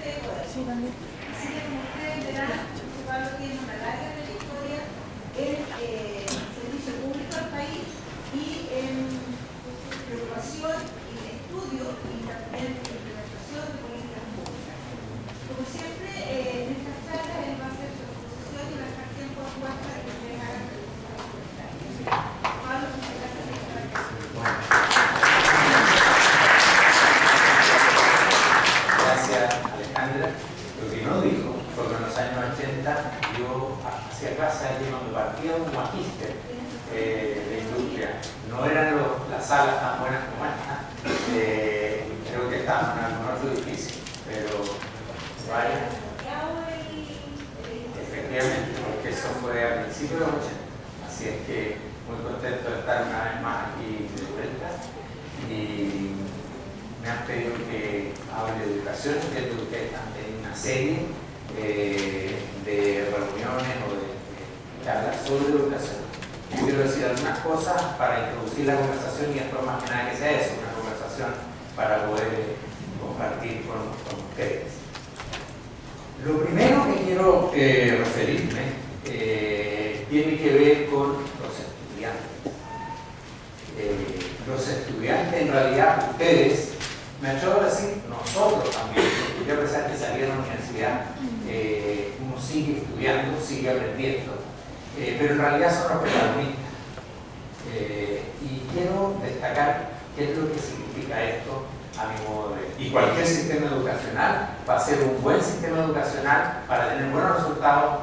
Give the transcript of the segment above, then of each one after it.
fuente de poder. Así que, como ustedes verán, Pablo tiene una larga trayectoria en servicio público al país y en preocupación y estudio y también implementación de políticas públicas. Como siempre, en estas charlas él va a hacer su exposición y va a estar tiempo a jugar para que ustedes hagan preguntas y comentarios. Pablo, muchas gracias por estar aquí. Gracias, Alejandra. Lo que no dijo fue que en los años 80 yo hacía clase allí donde partía un magíster de industria. No eran las salas tan buenas como esta. Creo que estaban en algún otro edificio, pero vaya. Efectivamente, porque eso fue a principios de los 80. Así es que muy contento de estar una vez más aquí de vuelta. Y me han pedido que hable de educación, entiendo que ustedes están en una serie de reuniones o de charlas sobre educación. Yo quiero decir algunas cosas para introducir la conversación y después más que nada que sea eso, una conversación para poder compartir con ustedes. Lo primero que quiero referirme tiene que ver con los estudiantes. Los estudiantes, en realidad, ustedes, me atrevo a decir, nosotros también, porque yo a pesar que salí de la universidad, uno sigue estudiando, sigue aprendiendo, pero en realidad son los protagonistas. Y quiero destacar qué es lo que significa esto a mi modo de ver. Y cualquier sistema educacional, para ser un buen sistema educacional, para tener buenos resultados,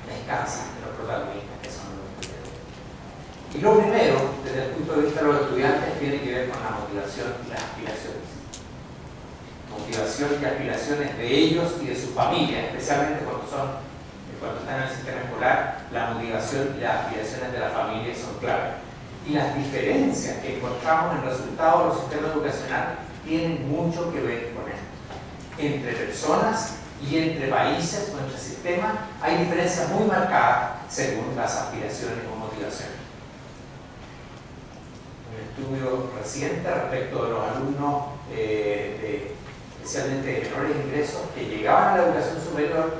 descansa de los protagonistas, que son los estudiantes. Y lo primero, desde el punto de vista de los estudiantes, tiene que ver con la motivación y las aspiraciones. Motivación y aspiraciones de ellos y de sus familias, especialmente cuando están en el sistema escolar, la motivación y las aspiraciones de la familia son clave. Y las diferencias que encontramos en el resultado de los sistemas educacionales tienen mucho que ver con esto. Entre personas y entre países o entre sistemas hay diferencias muy marcadas según las aspiraciones o motivaciones. Un estudio reciente respecto de los alumnos especialmente de menores ingresos que llegaban a la educación superior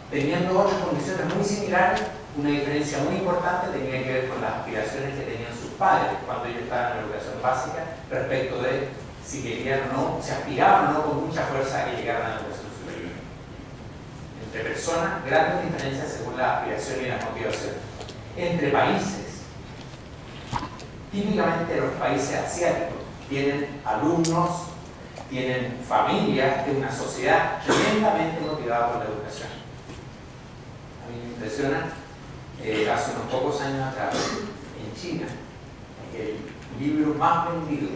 teniendo otras condiciones muy similares, una diferencia muy importante tenía que ver con las aspiraciones que tenían sus padres cuando ellos estaban en la educación básica respecto de si querían o no, si aspiraban o no con mucha fuerza a que llegaran a la educación superior. Entre personas, grandes diferencias según la aspiración y las motivaciones. Entre países, típicamente los países asiáticos tienen alumnos, tienen familias de una sociedad tremendamente motivada por la educación. A mí me impresiona, hace unos pocos años atrás, en China, el libro más vendido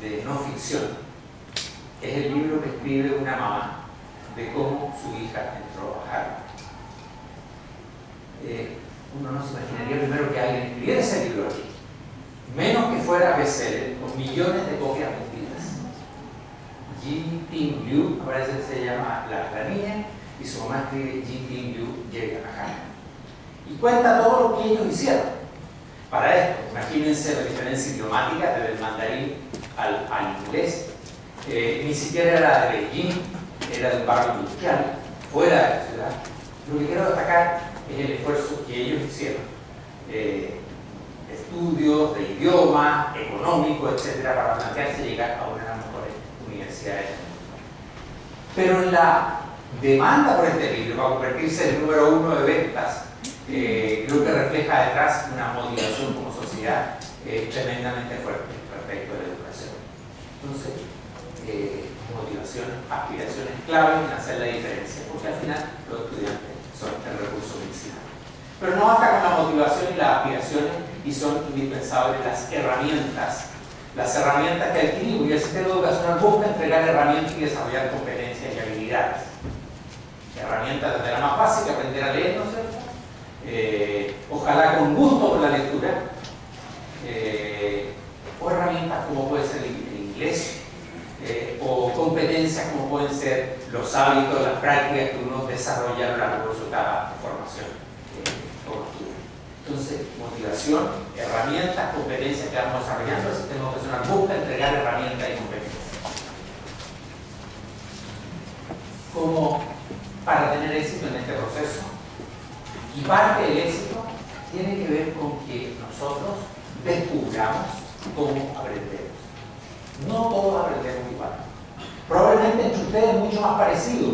de no ficción es el libro que escribe una mamá de cómo su hija entró a Harvard. Uno no se imaginaría primero que alguien escribiera ese libro aquí, menos que fuera bestseller, con millones de copias vendidas. Ji-Ping Liu, parece que se llama la niña, y su mamá escribe Ji-Ping Liu llega a Harvard. Y cuenta todo lo que ellos hicieron. Para esto, imagínense la diferencia idiomática desde el mandarín al inglés. Ni siquiera era de Beijing, era de un barrio industrial, fuera de la ciudad. Lo que quiero destacar es el esfuerzo que ellos hicieron. Estudios de idioma, económico, etcétera, para plantearse llegar a una de las mejores universidades. Pero en la demanda por este libro, para convertirse en el número 1 de ventas, creo que refleja detrás una motivación como sociedad tremendamente fuerte respecto a la educación. Entonces, motivación, aspiraciones clave en hacer la diferencia, porque al final los estudiantes son el recurso principal. Pero no basta con la motivación y las aspiraciones, y son indispensables las herramientas que adquirimos, y el sistema educacional busca entregar herramientas y desarrollar competencias y habilidades. Herramientas desde la más básica, aprender a leer, ¿no es cierto? Ojalá con gusto por la lectura, o herramientas como puede ser el inglés, o competencias como pueden ser los hábitos, las prácticas que uno desarrolla a lo largo de su etapa de formación o estudio. Entonces, Entonces, motivación, herramientas, competencias que vamos desarrollando. El sistema educacional busca entregar herramientas y competencias. Como para tener éxito en este proceso. Y parte del éxito tiene que ver con que nosotros descubramos cómo aprendemos. No todos aprendemos igual. Probablemente entre ustedes es mucho más parecido,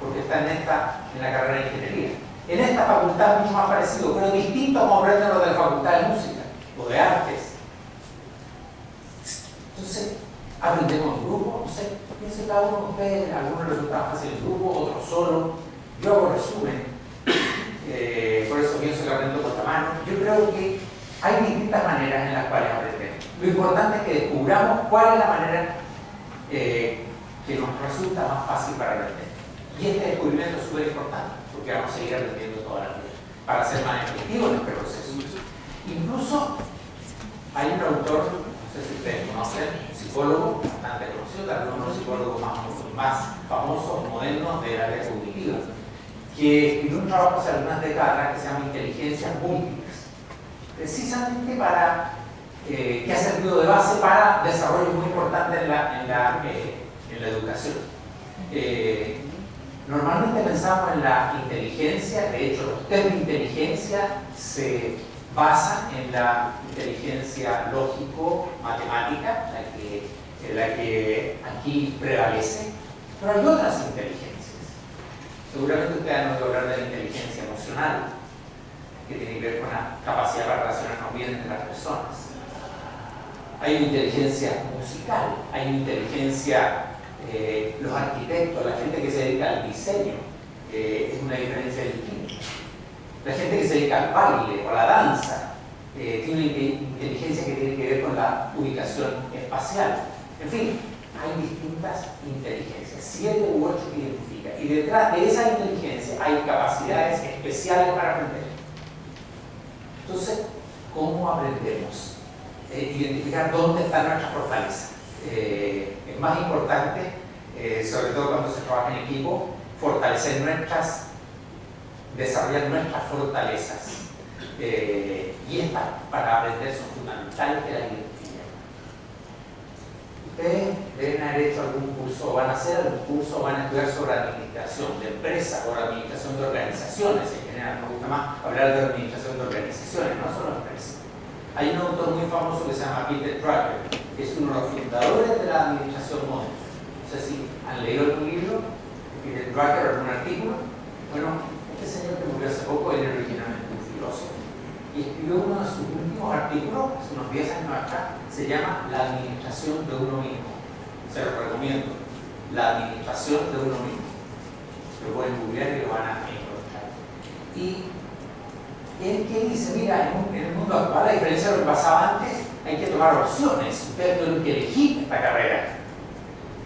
porque está en la carrera de ingeniería. En esta facultad es mucho más parecido, pero distinto a como aprenden los de la facultad de música o de artes. Entonces, aprendemos en grupo, no sé, piensen cada uno de ustedes, algunos resultados fáciles en grupo, otros solo. Yo hago resumen, por eso pienso que aprendo con la mano. Yo creo que hay distintas maneras en las cuales aprender. Lo importante es que descubramos cuál es la manera que nos resulta más fácil para aprender. Y este descubrimiento es súper importante, porque vamos a seguir aprendiendo toda la vida, para ser más efectivos en este proceso. Incluso hay un autor, no sé si ustedes conocen, un psicólogo bastante conocido, tal vez uno de los psicólogos más famosos, modernos de la área cognitiva, que escribió un trabajo hace algunas décadas que se llama Inteligencias Múltiples, precisamente para que ha servido de base para desarrollos muy importantes en la educación. Normalmente pensamos en la inteligencia, de hecho los test de inteligencia se basan en la inteligencia lógico-matemática, la que aquí prevalece, pero hay otras inteligencias. Seguramente ustedes han oído hablar de la inteligencia emocional, que tiene que ver con la capacidad para relacionarnos bien entre las personas. Hay una inteligencia musical, hay una inteligencia, los arquitectos, la gente que se dedica al diseño, es una diferencia distinta. La gente que se dedica al baile o a la danza, tiene una inteligencia que tiene que ver con la ubicación espacial. En fin, hay distintas inteligencias, 7 u 8 que identifica. Y detrás de esa inteligencia hay capacidades especiales para aprender. Entonces, ¿cómo aprendemos? Identificar dónde está nuestra fortaleza. Es más importante, sobre todo cuando se trabaja en equipo, desarrollar nuestras fortalezas. Y estas para aprender son fundamentales que las identifiquen. Ustedes deben haber hecho algún curso, o van a hacer algún curso, o van a estudiar sobre administración de empresas o administración de organizaciones. En general, me gusta más hablar de administración de organizaciones, no solo empresas. Hay un autor muy famoso que se llama Peter Drucker, que es uno de los fundadores de la administración moderna. No sé si han leído algún libro de Peter Drucker o algún artículo. Bueno, este señor que murió hace poco, él era originalmente un filósofo. Y escribió uno de sus últimos artículos, hace unos 10 años acá, se llama La administración de uno mismo. Se lo recomiendo. La administración de uno mismo. Lo pueden googlear y lo van a encontrar. Y él que dice, mira, en el mundo actual, a diferencia de lo que pasaba antes, hay que tomar opciones. Ustedes tienen que elegir esta carrera.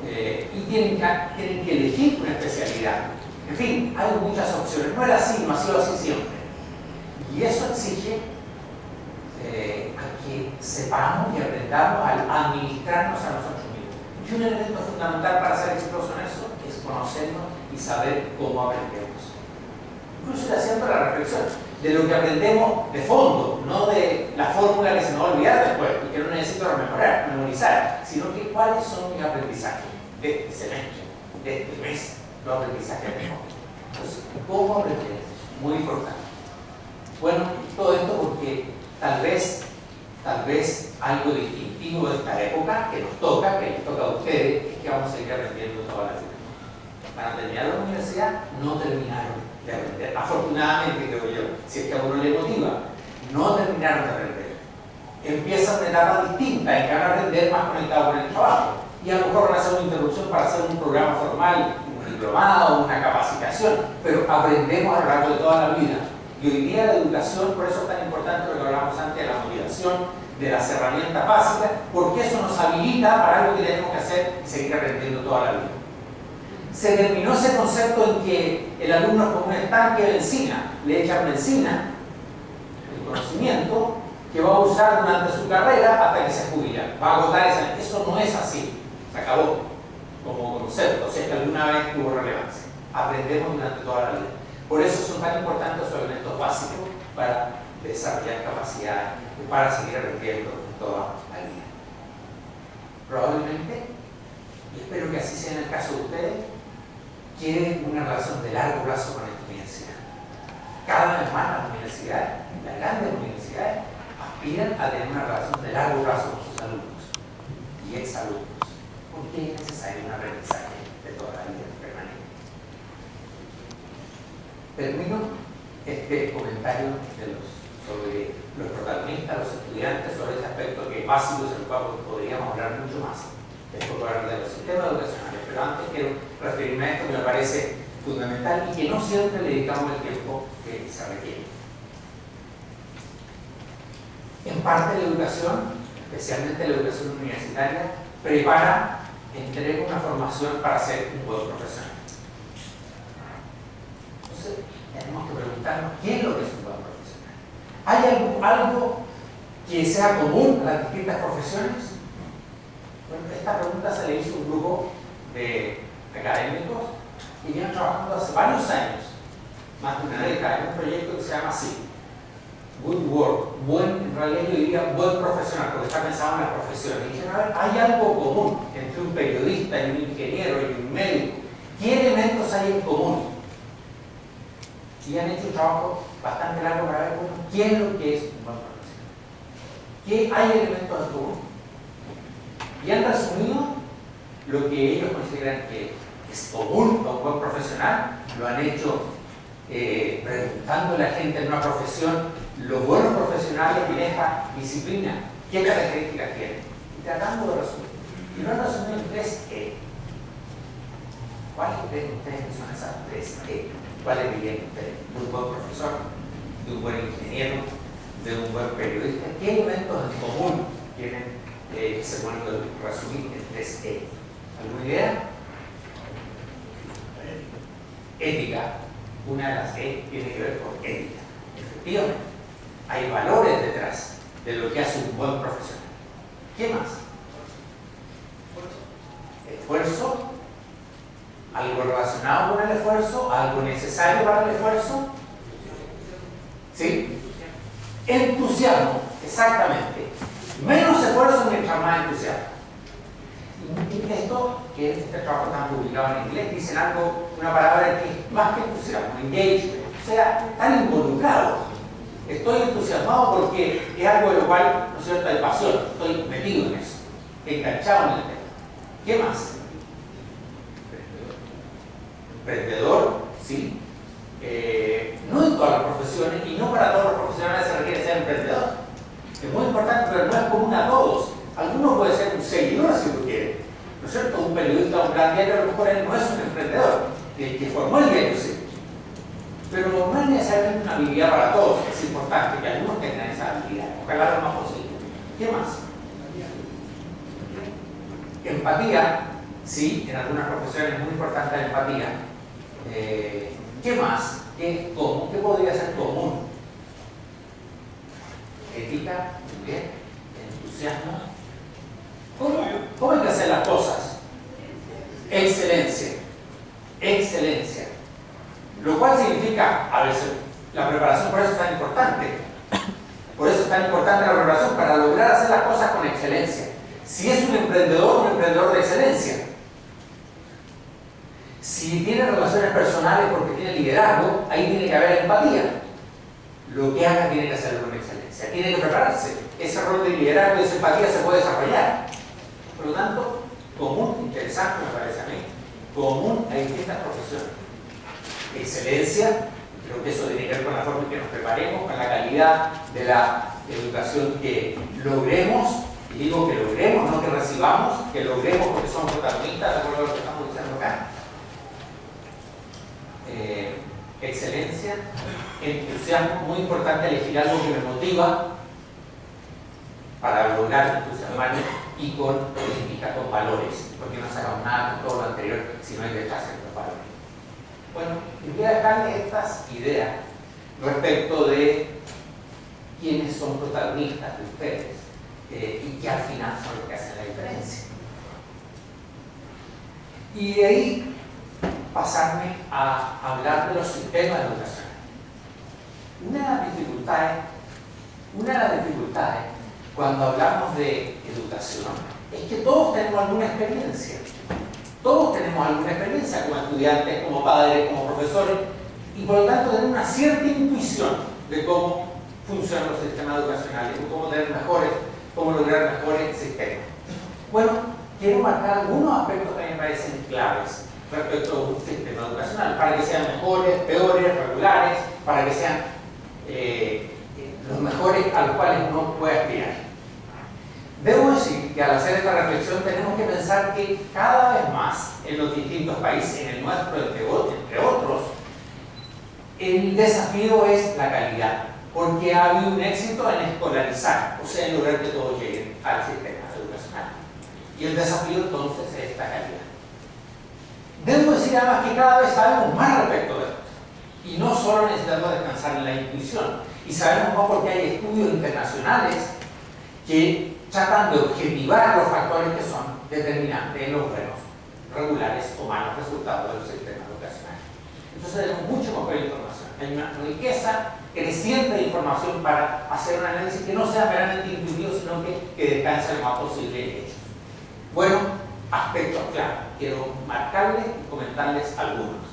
Y tienen que elegir una especialidad. En fin, hay muchas opciones. No era así, no ha sido así siempre. Y eso exige a que sepamos y aprendamos a administrarnos a nosotros mismos. Y un elemento fundamental para ser exitoso en eso es conocernos y saber cómo aprendemos. Incluso ir haciendo la reflexión de lo que aprendemos de fondo, no de la fórmula que se nos va a olvidar después, porque no necesito memorizar, sino que cuáles son mis aprendizajes de este semestre, de este mes, los aprendizajes de fondo. Entonces, ¿cómo aprender? Muy importante. Bueno, todo esto porque tal vez algo distintivo de esta época que nos toca, que les toca a ustedes, es que vamos a seguir aprendiendo toda la vida. Para terminar la universidad, no terminaron de aprender. Afortunadamente, creo yo, si es que a uno le motiva, no terminaron de aprender. Empiezan una etapa distinta en que van a aprender más conectado con el trabajo. Y a lo mejor van a hacer una interrupción para hacer un programa formal, un diplomado, una capacitación, pero aprendemos a lo largo de toda la vida. Y hoy día la educación, por eso es tan importante lo que hablábamos antes de la motivación, de las herramientas básicas, porque eso nos habilita para algo que tenemos que hacer y seguir aprendiendo toda la vida. Se terminó ese concepto en que el alumno es como un estanque de encina, le echan benzina, el conocimiento, que va a usar durante su carrera hasta que se jubila, va a agotar esa. Eso no es así, se acabó como concepto, o sea que alguna vez tuvo relevancia. Aprendemos durante toda la vida. Por eso son tan importantes los elementos básicos para desarrollar capacidades y para seguir aprendiendo toda la vida. Probablemente, y espero que así sea en el caso de ustedes, quieren una relación de largo plazo con esta universidad. Cada vez más las universidades, las grandes universidades, aspiran a tener una relación de largo plazo con sus alumnos y exalumnos, porque es necesario un aprendizaje de toda la vida permanente. Termino este comentario sobre los protagonistas, los estudiantes, sobre este aspecto que es básico, sobre el cual podríamos hablar mucho más. Después voy a hablar de los sistemas educacionales, pero antes quiero referirme a esto que me parece fundamental y que no siempre le dedicamos el tiempo que se requiere. En parte la educación, especialmente la educación universitaria, prepara, entrega una formación para ser un buen profesional. Entonces, tenemos que preguntarnos qué es lo que es un buen profesional. ¿Hay algo que sea común a las distintas profesiones? Bueno, esta pregunta se le hizo a un grupo de académicos que llevan trabajando hace varios años, más de una década, en un proyecto que se llama así, Good Work, en realidad yo diría buen profesional, porque está pensado en las profesiones. Y dijeron, a ver, hay algo común entre un periodista y un ingeniero y un médico. ¿Qué elementos hay en común? Y han hecho un trabajo bastante largo para ver qué es lo que es un buen profesional. ¿Qué hay elementos en común? Y han resumido lo que ellos consideran que es común a un buen profesional, lo han hecho preguntando a la gente en una profesión, los buenos profesionales en esta disciplina, ¿qué características tienen? Y tratando de resumir. Y lo han resumido en 3 E. ¿Cuáles creen ustedes que son esas 3 E? ¿Cuáles dirían ustedes? De un buen profesor, de un buen ingeniero, de un buen periodista. ¿Qué elementos en común tienen que se pueden resumir en 3 E? ¿Alguna idea? Ética. Una de las E tiene que ver con ética. Efectivamente, hay valores detrás de lo que hace un buen profesional. ¿Qué más? Esfuerzo, algo relacionado con el esfuerzo, algo necesario para el esfuerzo. ¿Sí? Entusiasmo, exactamente. Menos esfuerzo mientras más entusiasmo. Y esto, que este trabajo está publicado en inglés, dicen algo, una palabra que es más que entusiasmo, engagement. O sea, están involucrados. Estoy entusiasmado porque es algo de lo cual, ¿no es cierto?, hay pasión. Estoy metido en eso, enganchado en el tema. ¿Qué más? Emprendedor, sí. No en todas las profesiones y no para todos los profesionales se requiere ser emprendedor. Es muy importante, pero no es común a todos. Algunos puede ser un seguidor si lo quiere, ¿no es cierto? Un periodista o un gran diario, a lo mejor él no es un emprendedor, el que formó el diario, sí. Pero no es necesariamente una habilidad para todos, es importante que algunos tengan esa habilidad, ojalá lo más posible. ¿Qué más? Empatía, sí, en algunas profesiones es muy importante la empatía. ¿Qué más? ¿Qué es común? ¿Qué podría ser común? Ética, bien, entusiasmo. ¿Cómo hay que hacer las cosas? Excelencia. Excelencia. Lo cual significa, a veces, la preparación, por eso es tan importante. Por eso es tan importante la preparación, para lograr hacer las cosas con excelencia. Si es un emprendedor de excelencia. Si tiene relaciones personales porque tiene liderazgo, ahí tiene que haber empatía. Lo que haga tiene que hacerlo con excelencia. Tiene que prepararse. Ese rol de liderazgo y esa empatía se puede desarrollar. Por lo tanto, común, interesante me parece a mí, común a distintas profesiones. Excelencia, creo que eso tiene que ver con la forma en que nos preparemos, con la calidad de la educación que logremos, y digo que logremos, no que recibamos, que logremos porque somos protagonistas de acuerdo a lo que estamos diciendo acá. Excelencia, entusiasmo, muy importante elegir algo que me motiva para lograr entusiasmarme y con ética, con valores, porque no sacamos nada con todo lo anterior si no hay detrás de los valores. Bueno, y voy a dejarles estas ideas respecto de quiénes son protagonistas de ustedes y que al final son los que hacen la diferencia. Y de ahí pasarme a hablar de los sistemas educacionales. Una dificultad una de las dificultades cuando hablamos de educación es que todos tenemos alguna experiencia. Todos tenemos alguna experiencia como estudiantes, como padres, como profesores, y por lo tanto tenemos una cierta intuición de cómo funcionan los sistemas educacionales, cómo lograr mejores sistemas. Bueno, quiero marcar algunos aspectos que a mí me parecen claves respecto a un sistema educacional, para que sean mejores, peores, regulares, para que sean los mejores a los cuales uno puede aspirar. Debo decir que al hacer esta reflexión tenemos que pensar que cada vez más en los distintos países, en el nuestro entre otros, el desafío es la calidad, porque ha habido un éxito en escolarizar, o sea, en lograr que todos lleguen al sistema educacional. Y el desafío entonces es esta calidad. Debo decir además que cada vez sabemos más respecto de esto, y no solo necesitamos descansar en la intuición, y sabemos más porque hay estudios internacionales que tratan de objetivar los factores que son determinantes en los buenos, regulares o malos resultados del sistema educacional. Entonces tenemos mucha mejor información. Hay una riqueza creciente de información para hacer un análisis que no sea meramente intuitivo, sino que descanse lo más posible en hechos. Bueno, aspectos claros. Quiero marcarles y comentarles algunos.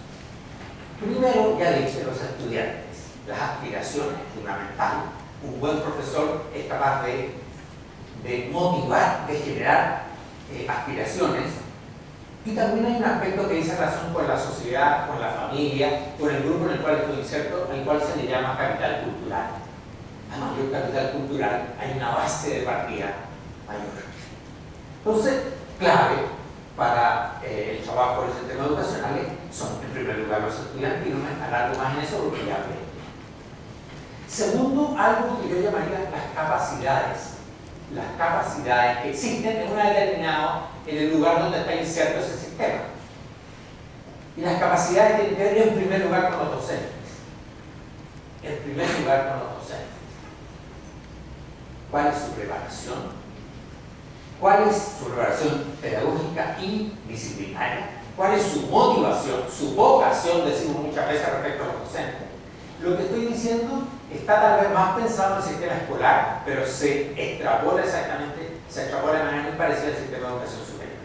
Primero, ya dije, los estudiantes. Las aspiraciones, fundamental. Un buen profesor es capaz de motivar, de generar aspiraciones. Y también hay un aspecto que dice relación con la sociedad, con la familia, con el grupo en el cual estoy inserto, al cual se le llama capital cultural. A mayor capital cultural hay una base de partida mayor. Entonces, clave para el trabajo del sistema educacional son, en primer lugar, los estudiantes, y no me alargo más en eso porque ya hablé. Segundo, algo que yo llamaría las capacidades. Las capacidades que existen en el lugar donde está inserto ese sistema. Y las capacidades tienen que ver en primer lugar con los docentes. En primer lugar con los docentes. ¿Cuál es su preparación? ¿Cuál es su preparación pedagógica y disciplinaria? ¿Cuál es su motivación, su vocación, decimos muchas veces respecto a los docentes? Lo que estoy diciendo está tal vez más pensado en el sistema escolar, pero se extrapola de manera muy parecida al sistema de educación superior.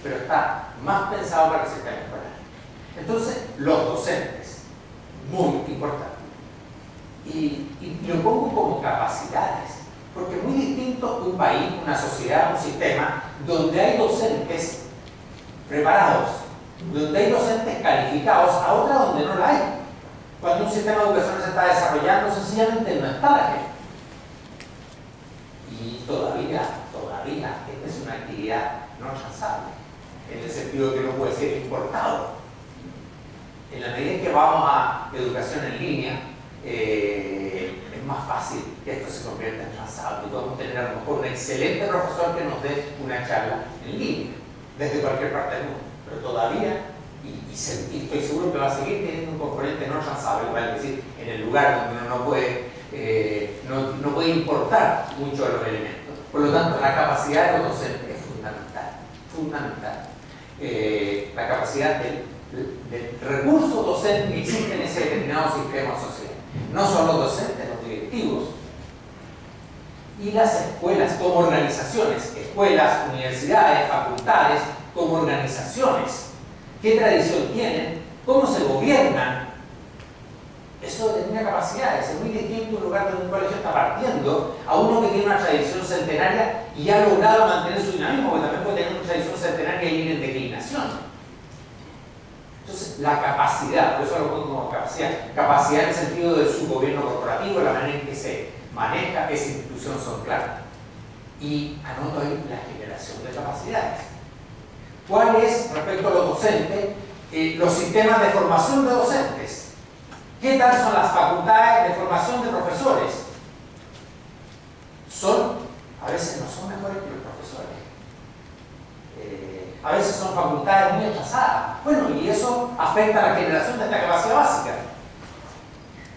Pero está más pensado para el sistema escolar. Entonces, los docentes, muy importante. Y lo pongo como capacidades, porque es muy distinto un país, una sociedad, un sistema, donde hay docentes preparados, donde hay docentes calificados, a otra donde no la hay. Cuando un sistema de educación se está desarrollando, sencillamente no está la gente. Y todavía, esta es una actividad no transable, en el sentido que no puede ser importado. En la medida en que vamos a educación en línea, es más fácil que esto se convierta en transable. Podemos tener a lo mejor un excelente profesor que nos dé una charla en línea, desde cualquier parte del mundo, pero todavía, y estoy seguro que va a seguir teniendo un componente no transable, es decir, en el lugar donde uno no puede importar mucho de los elementos. Por lo tanto, la capacidad de los docentes es fundamental. La capacidad del recurso docente que existe en ese determinado sistema social. No solo los docentes, los directivos. Y las escuelas como organizaciones, escuelas, universidades, facultades, como organizaciones. ¿Qué tradición tienen? ¿Cómo se gobiernan? Eso determina capacidades. Es muy distinto un lugar donde un colegio está partiendo a uno que tiene una tradición centenaria y ha logrado mantener su dinamismo, porque también puede tener una tradición centenaria y ir en declinación. Entonces, la capacidad, por eso lo pongo como capacidad en el sentido de su gobierno corporativo, la manera en que se maneja esa institución son claras. Y anoto ahí la generación de capacidades. ¿Cuál es, respecto a los docentes, los sistemas de formación de docentes? ¿Qué tal son las facultades de formación de profesores? A veces no son mejores que los profesores. A veces son facultades muy atrasadas. Bueno, y eso afecta a la generación de esta capacidad básica.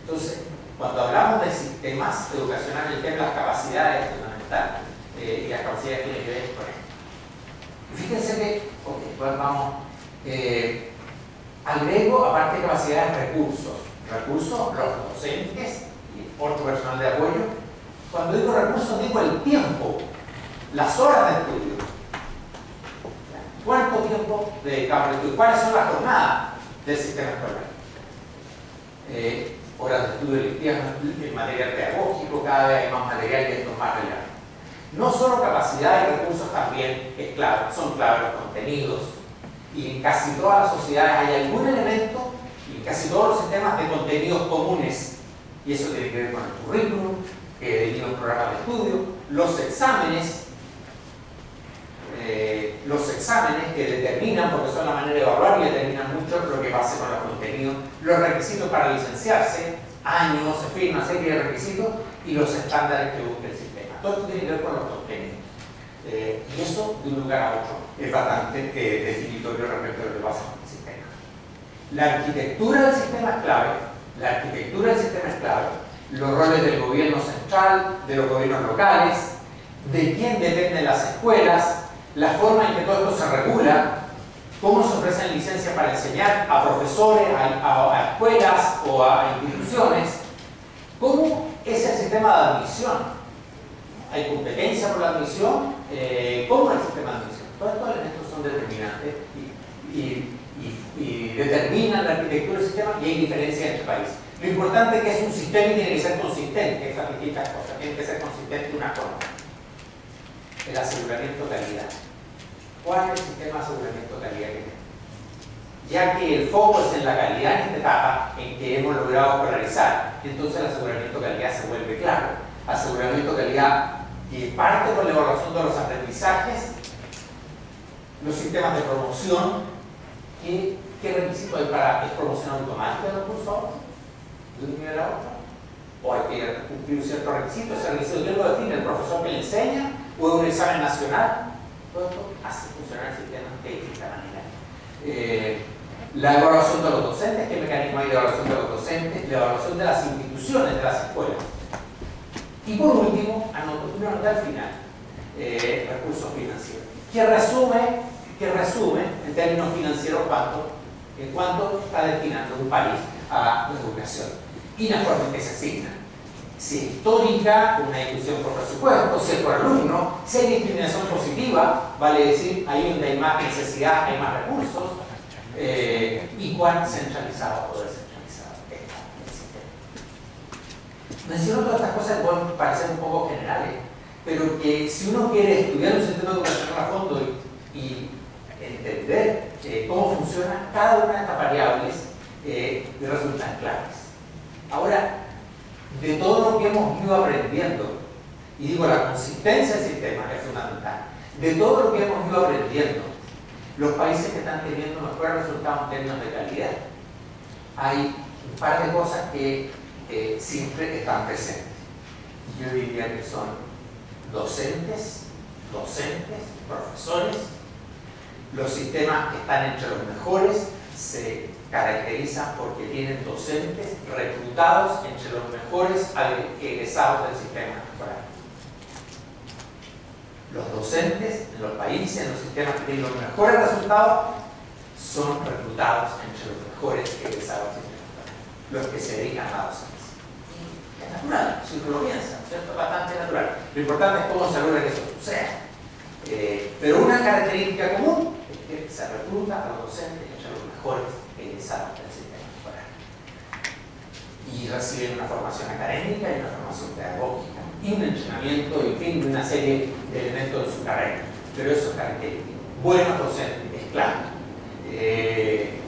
Entonces, cuando hablamos de sistemas educacionales, el tema de las capacidades es fundamental. Y las capacidades tienen que ver con esto. Y fíjense que, pues vamos, agrego, aparte de capacidades, recursos. Recursos, los docentes y otro personal de apoyo. Cuando digo recursos, digo el tiempo, las horas de estudio. ¿Cuánto tiempo dedicamos al estudio? ¿Cuáles son las jornadas del sistema escolar? Horas de estudio en material pedagógico, cada vez hay más material y esto es más relevante. No solo capacidad y recursos también es clave, son clave los contenidos. Y en casi todas las sociedades hay algún elemento, y en casi todos los sistemas, de contenidos comunes. Y eso tiene que ver con el currículum, que define los programas de estudio, los exámenes que determinan, porque son la manera de evaluar y determinan mucho lo que pase con los contenidos, los requisitos para licenciarse, años, en fin, una serie de requisitos, y los estándares que busca el sistema. Todo esto tiene que ver con los contenidos. Y eso, de un lugar a otro, es bastante definitorio respecto a lo que pasa con el sistema. La arquitectura del sistema es clave. La arquitectura del sistema es clave. Los roles del gobierno central, de los gobiernos locales, de quién dependen las escuelas, la forma en que todo esto se regula, cómo se ofrecen licencias para enseñar a profesores, a escuelas o a instituciones, cómo es el sistema de admisión. ¿Hay competencia por la admisión? ¿Cómo es el sistema de admisión? Todos estos elementos son determinantes y determinan la arquitectura del sistema, y hay diferencias entre países. Lo importante es que es un sistema y tiene que ser consistente, esas distintas cosas, tiene que ser consistente una con otra. El aseguramiento de calidad. ¿Cuál es el sistema de aseguramiento de calidad que tenemos? Ya que el foco es en la calidad en esta etapa en que hemos logrado polarizar, entonces el aseguramiento de calidad se vuelve claro. Aseguramiento de calidad que parte con la evaluación de los aprendizajes, los sistemas de promoción. ¿Qué requisito hay para promoción automática de los cursos de un nivel a otro? ¿O hay que cumplir ciertos requisitos? ¿Ese requisito quién lo define? ¿El profesor que le enseña? ¿O es un examen nacional? Todo esto hace funcionar el sistema de distinta manera. La evaluación de los docentes, ¿qué mecanismo hay de evaluación de los docentes? La evaluación de las instituciones, de las escuelas. Y por último, una nota al final, recursos financieros, que resume en términos financieros cuánto está destinando un país a la educación y la forma en que se asigna. Si es histórica, una discusión por presupuesto, si es por alumno, si hay discriminación positiva, vale decir, ahí donde hay más necesidad, hay más recursos, y cuán centralizado o descentralizado está el sistema. Menciono todas estas cosas que pueden parecer un poco generales, pero que si uno quiere estudiar un sistema educacional a fondo y entender cómo funciona cada una de estas variables, le resultan claves. Ahora, de todo lo que hemos ido aprendiendo, y digo, la consistencia del sistema es fundamental, de todo lo que hemos ido aprendiendo, los países que están teniendo mejores resultados en términos de calidad, hay un par de cosas que siempre están presentes. Yo diría que son docentes, profesores. Los sistemas que están entre los mejores se caracterizan porque tienen docentes reclutados entre los mejores egresados del sistema escolar. Los docentes en los países, en los sistemas que tienen los mejores resultados, son reclutados entre los mejores egresados del sistema escolar, los que se dedican a la docencia. Y es natural, si uno lo piensa, ¿cierto? Bastante natural. Lo importante es cómo se logra que eso suceda. Pero una característica común es que se recluta a los docentes entre los mejores egresados del sistema escolar. Y reciben una formación académica y una formación pedagógica y un entrenamiento, en fin, una serie de elementos de su carrera. Pero eso es característico. Buenos docentes, es claro,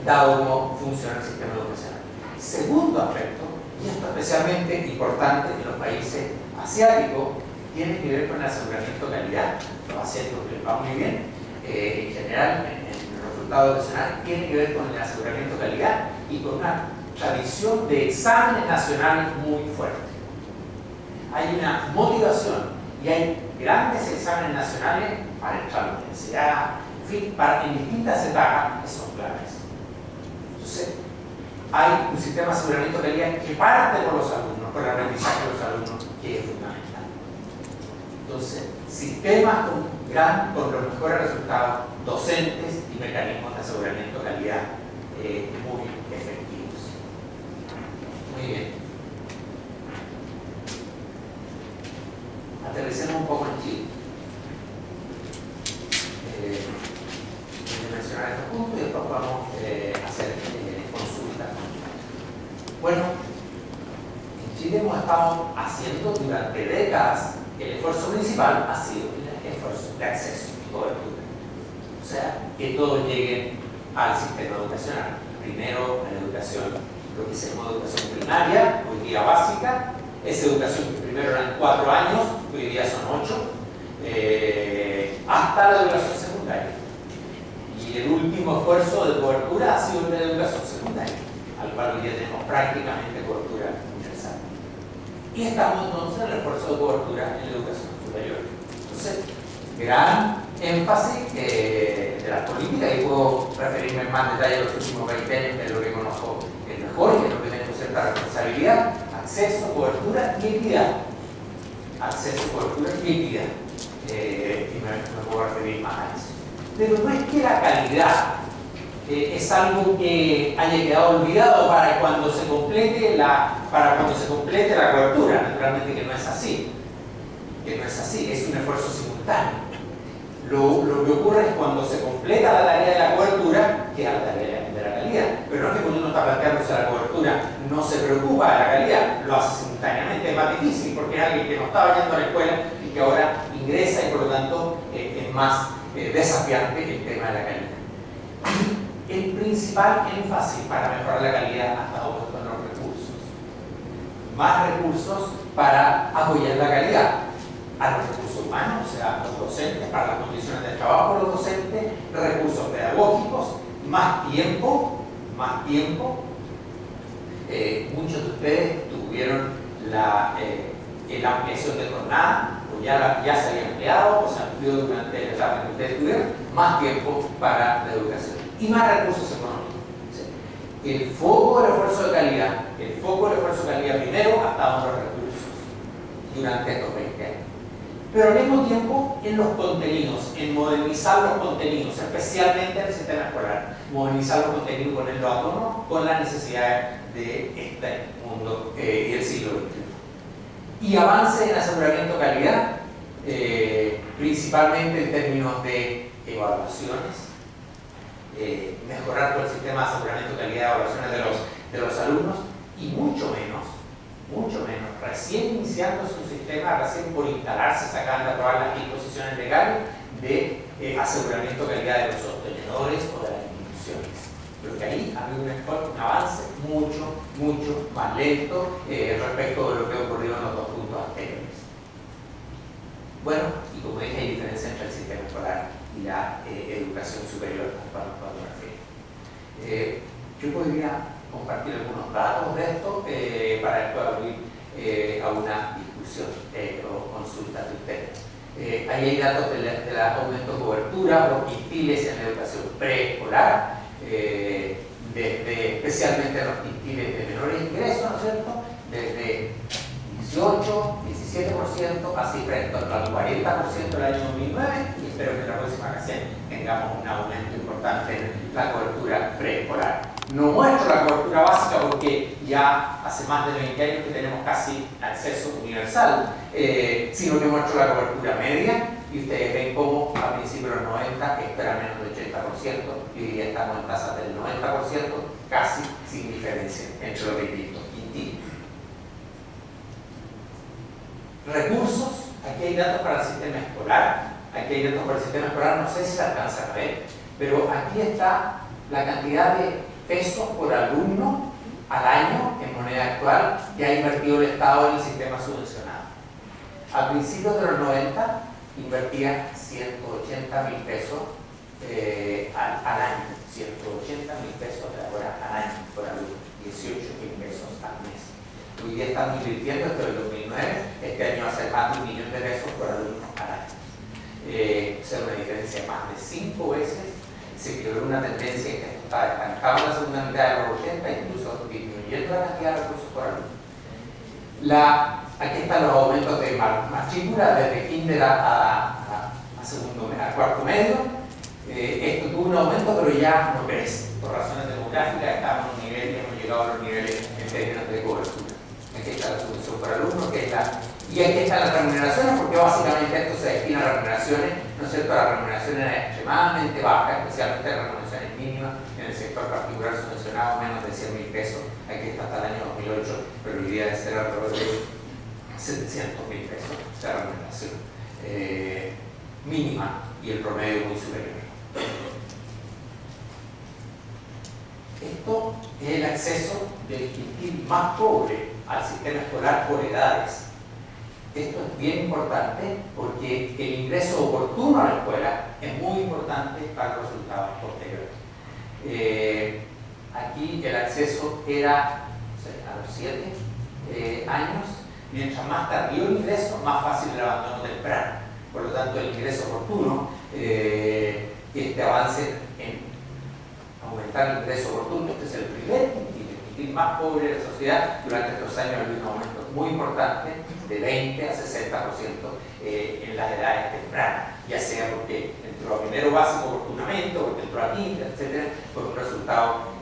dado cómo funciona el sistema educacional. Segundo aspecto, y esto especialmente importante en los países asiáticos, tiene que ver con el aseguramiento de calidad. Los asiáticos les va muy bien, en general, en el resultado educacional, tiene que ver con el aseguramiento de calidad y con una tradición de exámenes nacionales muy fuerte. Hay una motivación y hay grandes exámenes nacionales para entrar a la universidad, en fin, en distintas etapas que son claves. Entonces, hay un sistema de aseguramiento de calidad que parte por los alumnos, por el aprendizaje de los alumnos, que es fundamental. Entonces, sistemas con los mejores resultados, docentes y mecanismos de aseguramiento de calidad muy efectivos. Muy bien. estos puntos y después podemos hacer consultas. Bueno, en Chile hemos estado haciendo durante décadas, el esfuerzo principal ha sido el esfuerzo de acceso y cobertura. O sea, que todos lleguen al sistema educacional. Primero, en la educación, lo que se llama educación primaria, hoy día básica. Esa educación que primero eran 4 años, que hoy día son 8, hasta la educación secundaria. Y el último esfuerzo de cobertura ha sido la educación secundaria, al cual hoy día tenemos prácticamente cobertura universal. Y estamos entonces en el esfuerzo de cobertura en la educación superior. Entonces, gran énfasis de las políticas, y puedo referirme en más detalle a los últimos 20 años, que es lo que conozco mejor, que es lo que tengo cierta responsabilidad: acceso, cobertura y equidad. Acceso, cobertura y equidad. Y me puedo referir más a eso. Pero no es que la calidad es algo que haya quedado olvidado para cuando se complete la cobertura. Naturalmente que no es así. Es un esfuerzo simultáneo. Lo que ocurre es cuando se completa la tarea de la cobertura, queda la tarea de la calidad. Pero no es que cuando uno está planteándose la cobertura no se preocupa de la calidad, lo hace simultáneamente. Es más difícil porque es alguien que no estaba yendo a la escuela y que ahora ingresa, y por lo tanto es más desafiante el tema de la calidad. Y el principal énfasis para mejorar la calidad ha estado puesto en los recursos. Más recursos para apoyar la calidad. A los recursos humanos, o sea, a los docentes, para las condiciones de trabajo de los docentes, recursos pedagógicos, más tiempo. Muchos de ustedes tuvieron la ampliación de jornada, o ya se había empleado, o se amplió durante la etapa en que ustedes tuvieron, más tiempo para la educación y más recursos económicos. El foco del esfuerzo de calidad, primero ha estado en los recursos durante estos 20 años. Pero al mismo tiempo en los contenidos, en modernizar los contenidos, especialmente en el sistema escolar, modernizar los contenidos y ponerlo a tono con las necesidades de este mundo y el siglo XXI. Y avance en aseguramiento de calidad, principalmente en términos de evaluaciones, mejorar todo el sistema de aseguramiento de calidad de evaluaciones de los alumnos, y mucho menos, recién iniciándose un sistema, recién por instalarse, se acaban de aprobar las disposiciones legales de aseguramiento de calidad de los sostenedores o de las instituciones. Pero que ahí ha habido un avance mucho más lento respecto de lo que ha ocurrido en los dos puntos anteriores. Bueno, y como dije, hay diferencia entre el sistema escolar y la educación superior, cuando me refiero. Yo podría compartir algunos datos de esto para después abrir a una discusión o consulta de ustedes. Ahí hay datos del aumento de cobertura por quintiles en la educación preescolar, especialmente en los quintiles de menores ingresos, ¿no es cierto? Desde 18, 17%, así frente al 40% del año 2009, y espero que en la próxima ocasión tengamos un aumento importante en la cobertura preescolar. No muestro la cobertura básica porque ya hace más de 20 años que tenemos casi acceso universal, sino que muestro la cobertura media, y ustedes ven cómo a principios de los 90 esto era menos del 80%, y hoy día estamos en tasas del 90%, casi sin diferencia entre los distintos quintiles. Recursos, aquí hay datos para el sistema escolar, no sé si se alcanza a ver, pero aquí está la cantidad de pesos por alumno al año en moneda actual que ha invertido el Estado en el sistema subvencionado. A principios de los 90 invertía 180.000 pesos al año, 180.000 pesos de ahora al año por alumno, 18.000 pesos al mes. Hoy día estamos invirtiendo, esto del 2009, este año va a ser más de 1 millón de pesos por alumno al año. O sea, una diferencia de más de 5 veces. Se quedó una tendencia en que esto está estancado en la segunda mitad de los 80, incluso disminuyendo la cantidad de recursos por alumno. Aquí están los aumentos de matrícula desde kinder a cuarto medio. Esto tuvo un aumento, pero ya no crece. Por razones demográficas estamos en un nivel, hemos llegado a los niveles en términos de cobertura. Aquí está la subvención por alumno, y aquí están las remuneraciones, porque básicamente esto se destina a remuneraciones, ¿no es cierto? Las remuneraciones eran extremadamente bajas, especialmente las remuneraciones sector particular subvencionado menos de 100.000 pesos, aquí está hasta el año 2008, pero hoy día debe ser alrededor de 700.000 pesos de remuneración mínima y el promedio muy superior. Esto es el acceso del quintil más pobre al sistema escolar por edades. Esto es bien importante porque el ingreso oportuno a la escuela es muy importante para los resultados posteriores. Aquí el acceso era a los 7 años, mientras más tardío el ingreso, más fácil el abandono temprano. Por lo tanto, el ingreso oportuno, este avance en aumentar el ingreso oportuno, este es el primer quintil más pobre de la sociedad. Durante estos años ha habido un aumento muy importante de 20 a 60% en las edades tempranas, ya sea porque entró a primero básico oportunamente, o porque entró a quinta, etc., con un resultado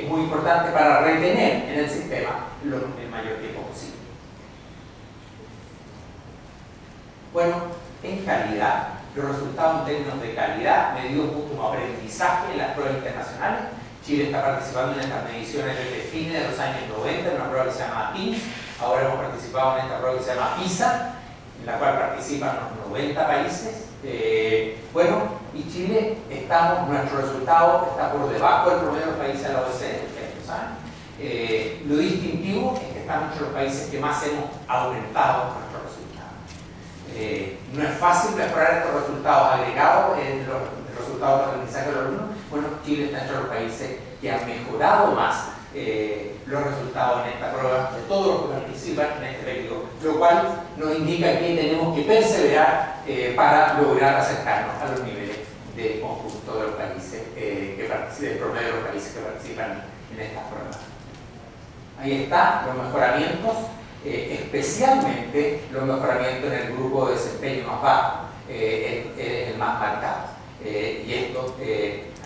muy importante para retener en el sistema el mayor tiempo posible. Bueno, en calidad, los resultados en términos de calidad, medidos como aprendizaje en las pruebas internacionales. Chile está participando en estas mediciones desde fines de los años 90, en una prueba que se llama TIMSS. Ahora hemos participado en esta prueba que se llama PISA, en la cual participan los 90 países. Bueno, y Chile, nuestro resultado está por debajo del promedio de los países de la OECD, ustedes lo saben. Lo distintivo es que estamos entre los países que más hemos aumentado nuestros resultados. No es fácil mejorar estos resultados agregados en los resultados de aprendizaje de los alumnos. Bueno, Chile está entre los países que han mejorado más los resultados en esta prueba de todos los que participan en este periodo, lo cual nos indica que tenemos que perseverar para lograr acercarnos a los niveles del conjunto de los países del promedio de los países que participan en estas pruebas. Ahí están los mejoramientos, especialmente los mejoramientos en el grupo de desempeño más bajo, el más marcado. Y esto,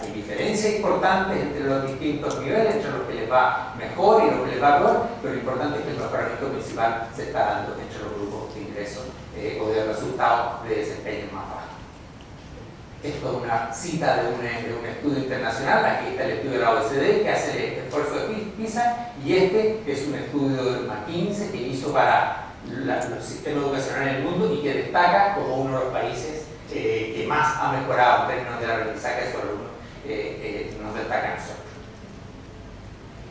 hay diferencias importantes entre los distintos niveles, entre los que les va mejor y los que les va peor, pero lo importante es que el mejoramiento principal se está dando entre los grupos de ingresos o de resultados de desempeño más bajo. Esto es una cita de un estudio internacional. Aquí está el estudio de la OECD que hace el esfuerzo de PISA, y este es un estudio de McKinsey que hizo para los sistemas educacionales en el mundo y que destaca como uno de los países que más ha mejorado en términos del aprendizaje de sus alumnos. Nos destaca a nosotros.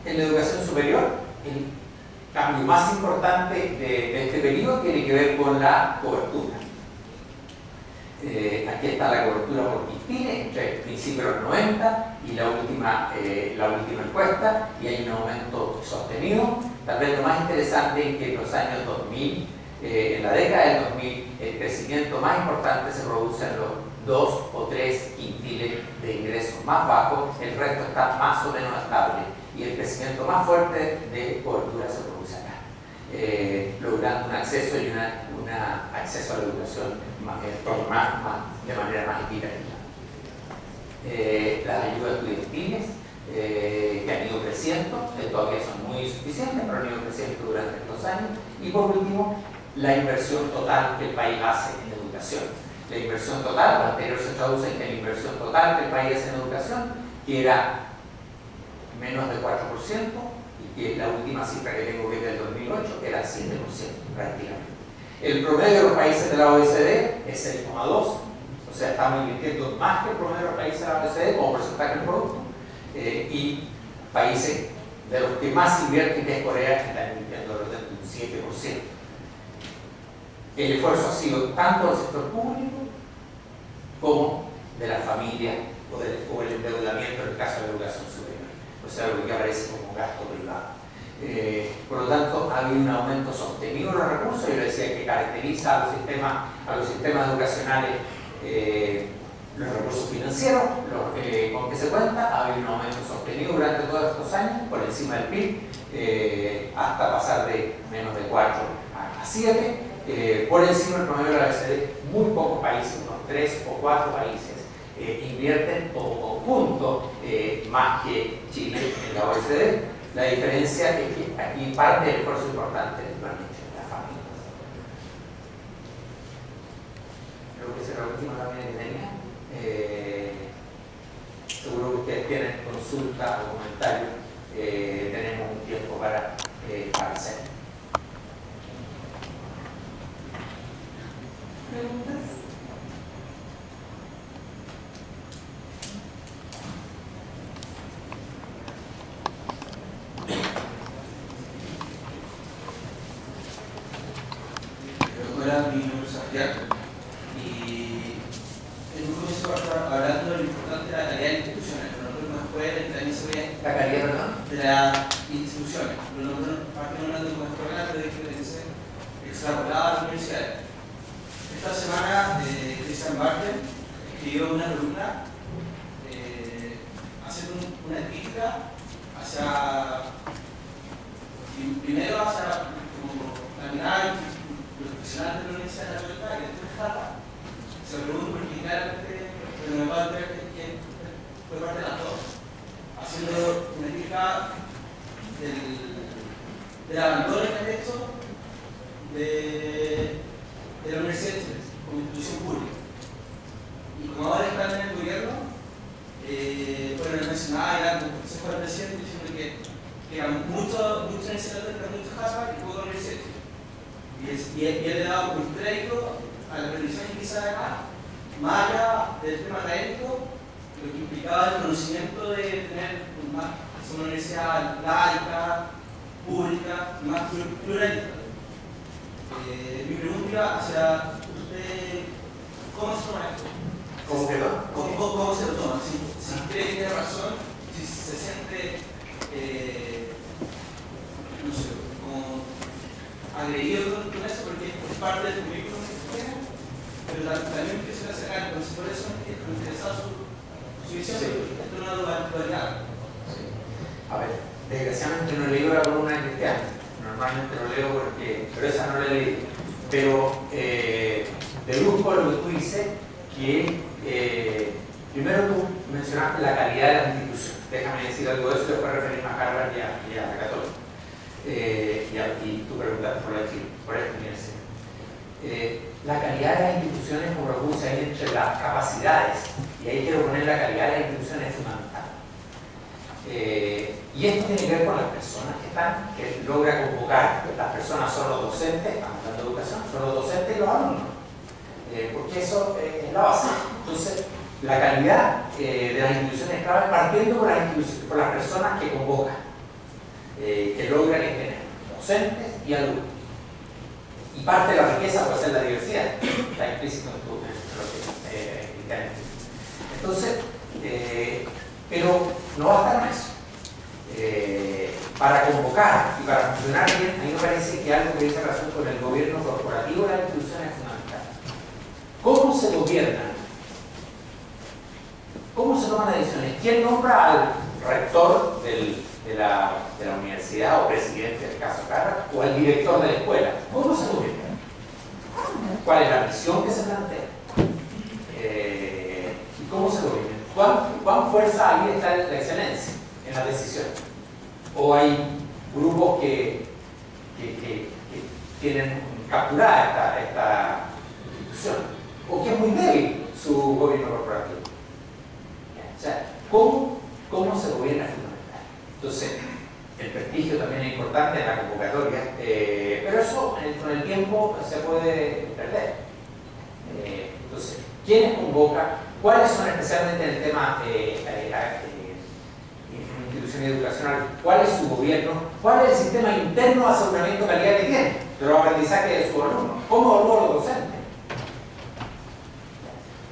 En la educación superior, el cambio más importante de este periodo tiene que ver con la cobertura. Aquí está la cobertura por quintiles entre el principio de los 90 y la última encuesta, y hay un aumento sostenido. Tal vez lo más interesante es que en los años 2000, en la década del 2000, el crecimiento más importante se produce en los 2 o 3 quintiles de ingresos más bajos, el resto está más o menos estable, y el crecimiento más fuerte de cobertura se produce acá, logrando un acceso y un acceso a la educación de manera más equitativa. Las ayudas estudiantiles que han ido creciendo, todavía son muy insuficientes, pero han ido creciendo durante estos años. Y por último, la inversión total que el país hace en educación. La inversión total, lo anterior se traduce en que la inversión total que el país hace en educación, que era menos del 4%, y que la última cifra que tengo que es del 2008, que era 7% prácticamente. El promedio de los países de la OECD es 6,2%, o sea, estamos invirtiendo más que el promedio de los países de la OECD como porcentaje del producto, y países de los que más invierten, que es Corea, que están invirtiendo alrededor de un 7%. El esfuerzo ha sido tanto del sector público como de la familia o el endeudamiento en el caso de la educación superior, o sea, lo que aparece como gasto privado. Por lo tanto, ha habido un aumento sostenido de los recursos. Yo le decía que caracteriza a los sistemas educacionales los recursos financieros con que se cuenta. Ha habido un aumento sostenido durante todos estos años, por encima del PIB, hasta pasar de menos de 4 a 7. Por encima del promedio de la OECD, muy pocos países, unos 3 o 4 países, invierten como conjunto más que Chile en la OECD. La diferencia es que aquí parte del esfuerzo importante lo han hecho las familias. Creo que esa era la última también que tenía. Seguro que ustedes tienen consulta o comentario, tenemos un tiempo para hacer. ¿Preguntas? Hola, mi nombre es Santiago y en un comienzo hablando de lo importante de la calidad de las instituciones, pero nosotros como escuela también se ve ¿La calidad, no? de las instituciones, pero nosotros partimos hablando como escuela, pero de que se extrapolaba a las universidades. Esta semana Christian Barton escribió una columna haciendo una crítica hacia, primero hacia como la mirada profesional de la Universidad de la Libertad, que después Jata. Se lo pregunto porque claramente, pero me va a ver que fue parte de las dos, haciendo una crítica del abandono que han hecho de la Universidad de Chile como institución pública. Y como ahora están en el gobierno, bueno, les mencionaba, era como consejo del presidente diciendo que eran muchos universidades, eran muchos Jata y poco Universidad de Chile. Y él le daba un crédito a la previsión que quizá además, más allá del tema académico, lo que implicaba el conocimiento de tener una universidad laica, pública, más pluralista. Mi pregunta iba hacia usted, ¿cómo se toma esto? ¿Cómo quedó? ¿Cómo se lo toma? Si cree que tiene razón, si se siente, no sé, como agredido con eso, porque es parte del currículum que tiene, pero también quisiera sacar, entonces por eso me interesaba su visión, Sí. esto es una dualidad. Sí. A ver, desgraciadamente no he leído la columna de Cristian, normalmente lo leo pero esa no la he leído. Pero deduzco lo que tú dices, que primero tú mencionaste la calidad de las instituciones. Déjame decir algo de eso y después referirme a Harvard y a la Católica. Y tú preguntaste por esta universidad. La calidad de las instituciones, como lo puse ahí, entre las capacidades, y ahí quiero poner la calidad de las instituciones, es fundamental. Y esto tiene que ver con las personas que logra convocar. Las personas son los docentes, estamos hablando de educación, son los docentes y los alumnos, porque eso es la base. Entonces, la calidad de las instituciones es clave, partiendo por las personas que convocan, que logran tener docentes y alumnos. Y parte de la riqueza puede ser la diversidad, está implícito en lo que entonces, pero no basta con eso. Para convocar y para funcionar bien, a mí me parece que algo que dice razón con el gobierno corporativo de la institución es fundamental. ¿Cómo se gobierna? ¿Cómo se toman las decisiones? ¿Quién nombra al rector de la universidad o presidente del caso Carra o al director de la escuela? ¿Cómo se gobierna? ¿Cuál es la misión que se plantea? ¿Y cómo se gobierna? ¿Cuán fuerza ahí está la excelencia en las decisiones? ¿O hay grupos que tienen capturada esta institución? ¿O que es muy débil su gobierno corporativo? O sea, ¿cómo se gobierna es fundamental? Entonces, el prestigio también es importante en la convocatoria, pero eso con el tiempo se puede perder. Entonces, ¿quiénes convocan? ¿Cuáles son especialmente en el tema institución educacional? ¿Cuál es su gobierno? ¿Cuál es el sistema interno de aseguramiento de calidad que tiene? De los aprendizajes de sus alumnos. ¿Cómo evalúa los docentes?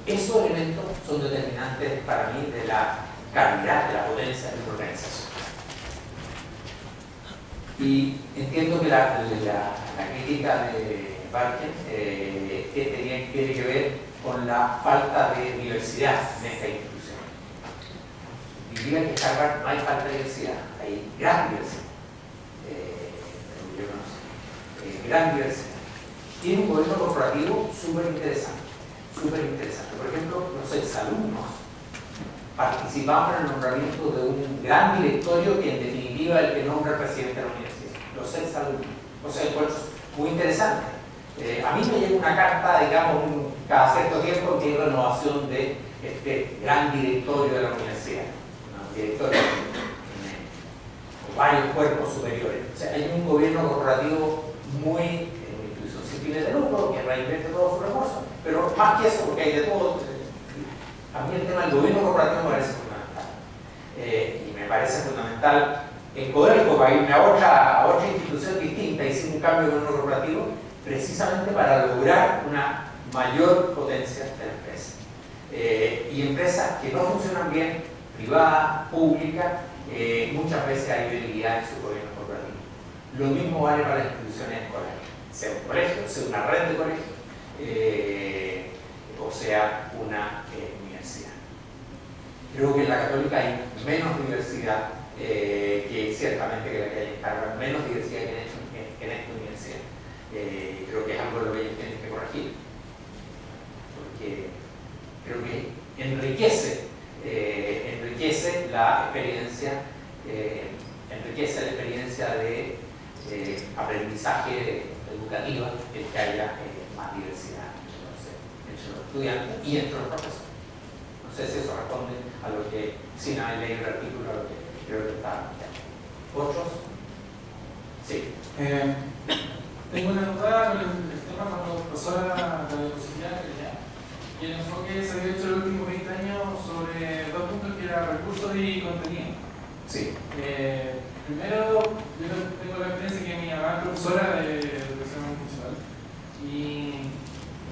Esos elementos son determinantes para mí de la calidad, de la potencia de una organización. Y entiendo que la crítica de Barton tiene que ver con la falta de diversidad en esta institución. Diría que en Harvard no hay falta de diversidad, hay gran diversidad. Gran diversidad. Tiene un gobierno corporativo súper interesante. Por ejemplo, los exalumnos participamos en el nombramiento de un gran directorio que en definitiva es el que nombra al presidente de la universidad. Los exalumnos. O sea, es muy interesante. A mí me llega una carta, digamos, cada cierto tiempo que hay renovación de este gran directorio de la universidad. directores o varios cuerpos superiores. O sea, hay un gobierno corporativo muy, incluso sin fines de lucro, que reinvierte todos sus recursos, pero más que eso, porque hay de todo. A mí el tema del gobierno corporativo me parece fundamental. Y me parece fundamental en Codelco, para irme a otra institución distinta y sin un cambio de gobierno corporativo, precisamente para lograr una mayor potencia de la empresa. Y empresas que no funcionan bien, privadas, públicas, muchas veces hay debilidad en su gobierno corporativo. Lo mismo vale para las instituciones escolares, sea un colegio, sea una red de colegios, o sea una universidad. Creo que en la Católica hay menos diversidad que ciertamente que la que hay en Harvard, menos diversidad que en esta universidad. Creo que es algo de lo que ellos tienen que corregir, porque creo que enriquece la experiencia, de aprendizaje educativa, el que haya más diversidad entre los estudiantes y entre los profesores. No sé si eso responde a lo que, sin haber leído el artículo, a lo que creo que está planteando. ¿Otros? Sí. Tengo una duda con el tema con la profesora de diapositiva y el enfoque se había hecho en los últimos 20 años sobre dos puntos que eran recursos y contenido. Sí. Primero, yo tengo la experiencia que mi mamá es profesora de educación municipal y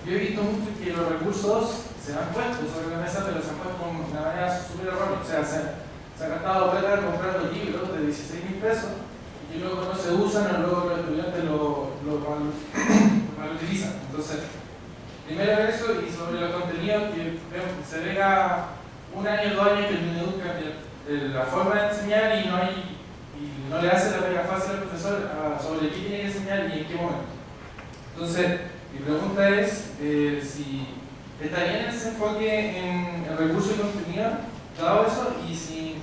yo he visto mucho que los recursos se han puesto sobre la mesa, pero se han puesto de una manera súper errónea. O sea, se ha gastado plata comprando libros de 16.000 pesos y luego no se usan o luego los estudiantes lo mal utilizan. Entonces, primero eso, y sobre los contenidos, que se venga un año, 2 años que el niño cambia la forma de enseñar y no le hace la pega fácil al profesor sobre qué tiene que enseñar y en qué momento. Entonces, mi pregunta es si está bien ese enfoque en el recurso y contenido, dado eso, y si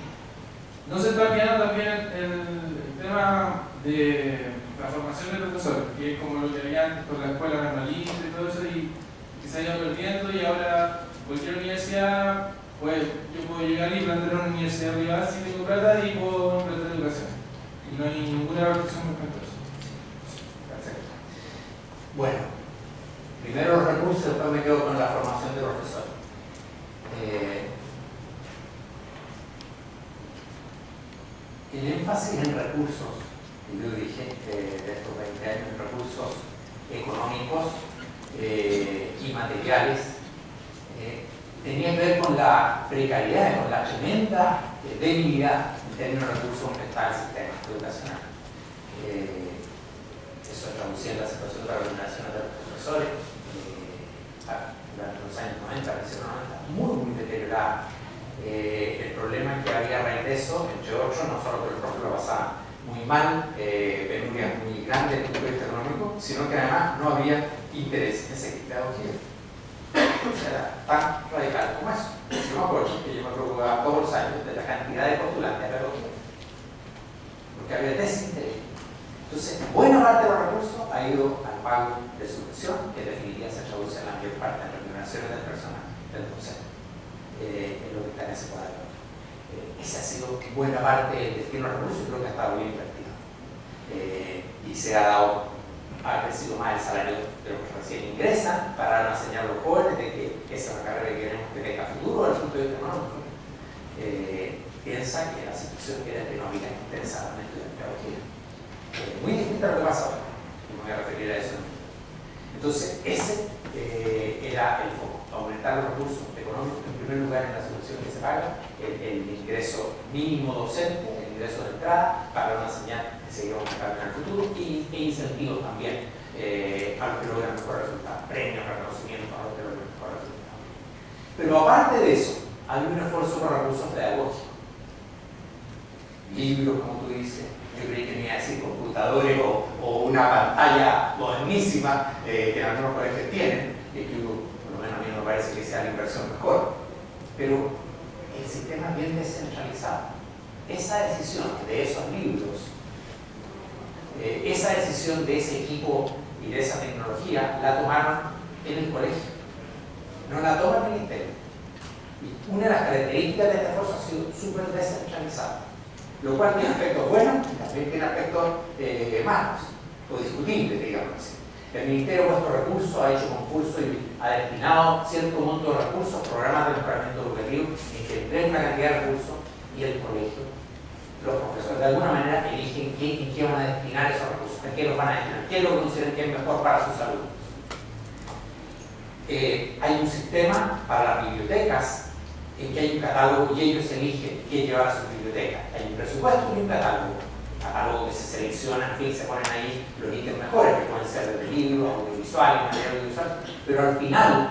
no se está olvidando también el tema de la formación del profesor, que es como lo que había antes con la escuela normalista y todo eso, y que se ha ido perdiendo, y ahora cualquier universidad, pues yo puedo llegar y plantear una universidad privada si tengo plata y puedo plantear educación. Y no hay ninguna restricción respecto a eso. Perfecto. Bueno, primero los recursos, después me quedo con la formación de profesor. El énfasis en recursos, que yo dije de estos 20 años, en recursos económicos y materiales, tenía que ver con la precariedad, con la tremenda debilidad en términos de recursos que está el sistema educacional. Eso traducía la situación de la remuneración de los profesores durante los años 90, muy deteriorada. El problema es que había a raíz de eso, entre otros, no solo que el profesor lo pasaba muy mal, penurias muy grandes desde el punto de vista económico, sino que además no había interés en seguir pedagogía. O sea, tan radical como eso. Yo me acuerdo que yo me preocupaba todos los años de la cantidad de postulantes a pedagogía, porque había desinterés. Entonces, buena parte de los recursos ha ido al pago de subvención, que en definitiva se traduce en la mayor parte de remuneraciones del personal del consejo. Es lo que está en ese cuadro. Esa ha sido buena parte del destino de recursos y creo que ha estado bien invertido. Y se ha crecido más el salario de los que recién ingresan para no enseñar a los jóvenes de que esa es una carrera que queremos que tenga futuro desde el punto de vista económico. Piensa que la situación era que no había interesado en estudiar pedagogía. Muy distinto a lo que pasa ahora. Me voy a referir a eso. Entonces, ese era el foco, aumentar los recursos económicos, en primer lugar en la subvención que se paga, el ingreso mínimo docente, el ingreso de entrada, para no enseñar que seguimos buscando en el futuro, e incentivos también a los que logran mejores resultados, premios, reconocimientos a los que logran mejores resultados. Pero aparte de eso, hay un esfuerzo por recursos pedagógicos. Libros, como tú dices, yo creí que me iba a decir computadores o una pantalla modernísima que en algunos colegios tienen, que por lo menos a mí no me parece que sea la inversión mejor, pero el sistema es bien descentralizado. Esa decisión de esos libros, esa decisión de ese equipo y de esa tecnología, la tomaron en el colegio, no la toma el ministerio. Y una de las características de este esfuerzo ha sido súper descentralizado, lo cual tiene aspectos buenos y también tiene aspectos malos o discutibles, digamos así. El Ministerio de Puestos Recursos ha hecho concursos y ha destinado cierto monto de recursos a programas de mejoramiento educativo en que entrega una cantidad de recursos y el colegio, los profesores, de alguna manera eligen en qué van a destinar esos recursos, en qué los van a destinar, qué es lo que consideran que es mejor para sus alumnos. Hay un sistema para las bibliotecas en que hay un catálogo y ellos eligen qué llevar a sus bibliotecas. Hay un presupuesto y un catálogo que se selecciona, en fin, se ponen ahí los ítems mejores, que pueden ser de libros, audiovisuales, material audiovisual, pero al final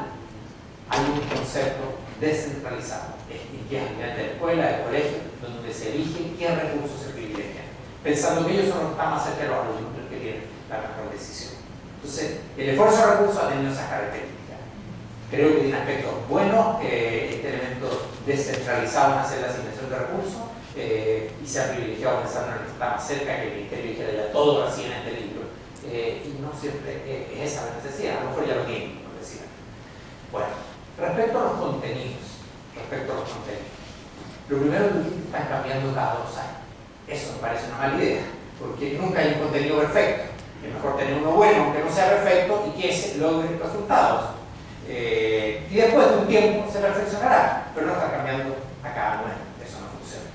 hay un concepto descentralizado, en que es a nivel de la escuela, del colegio, donde se elige qué recursos se privilegian, pensando que ellos son los que están más cerca de los alumnos, los que tienen la mejor decisión. Entonces, el esfuerzo de recursos ha tenido esas características. Creo que tiene aspectos buenos, este elemento descentralizado en hacer la asignación de recursos, y se ha privilegiado pensando en el que está más cerca, que el Ministerio dijera ya todo recién en este libro, y no siempre es esa la necesidad, a lo mejor ya lo tienen, como decía. Bueno, respecto a los contenidos, lo primero es que están cambiando cada 2 años. Eso me parece una mala idea, porque nunca hay un contenido perfecto. Es mejor tener uno bueno, aunque no sea perfecto, y que ese logre resultados. Y después de un tiempo se perfeccionará, pero no está cambiando a cada 9. Eso no funciona.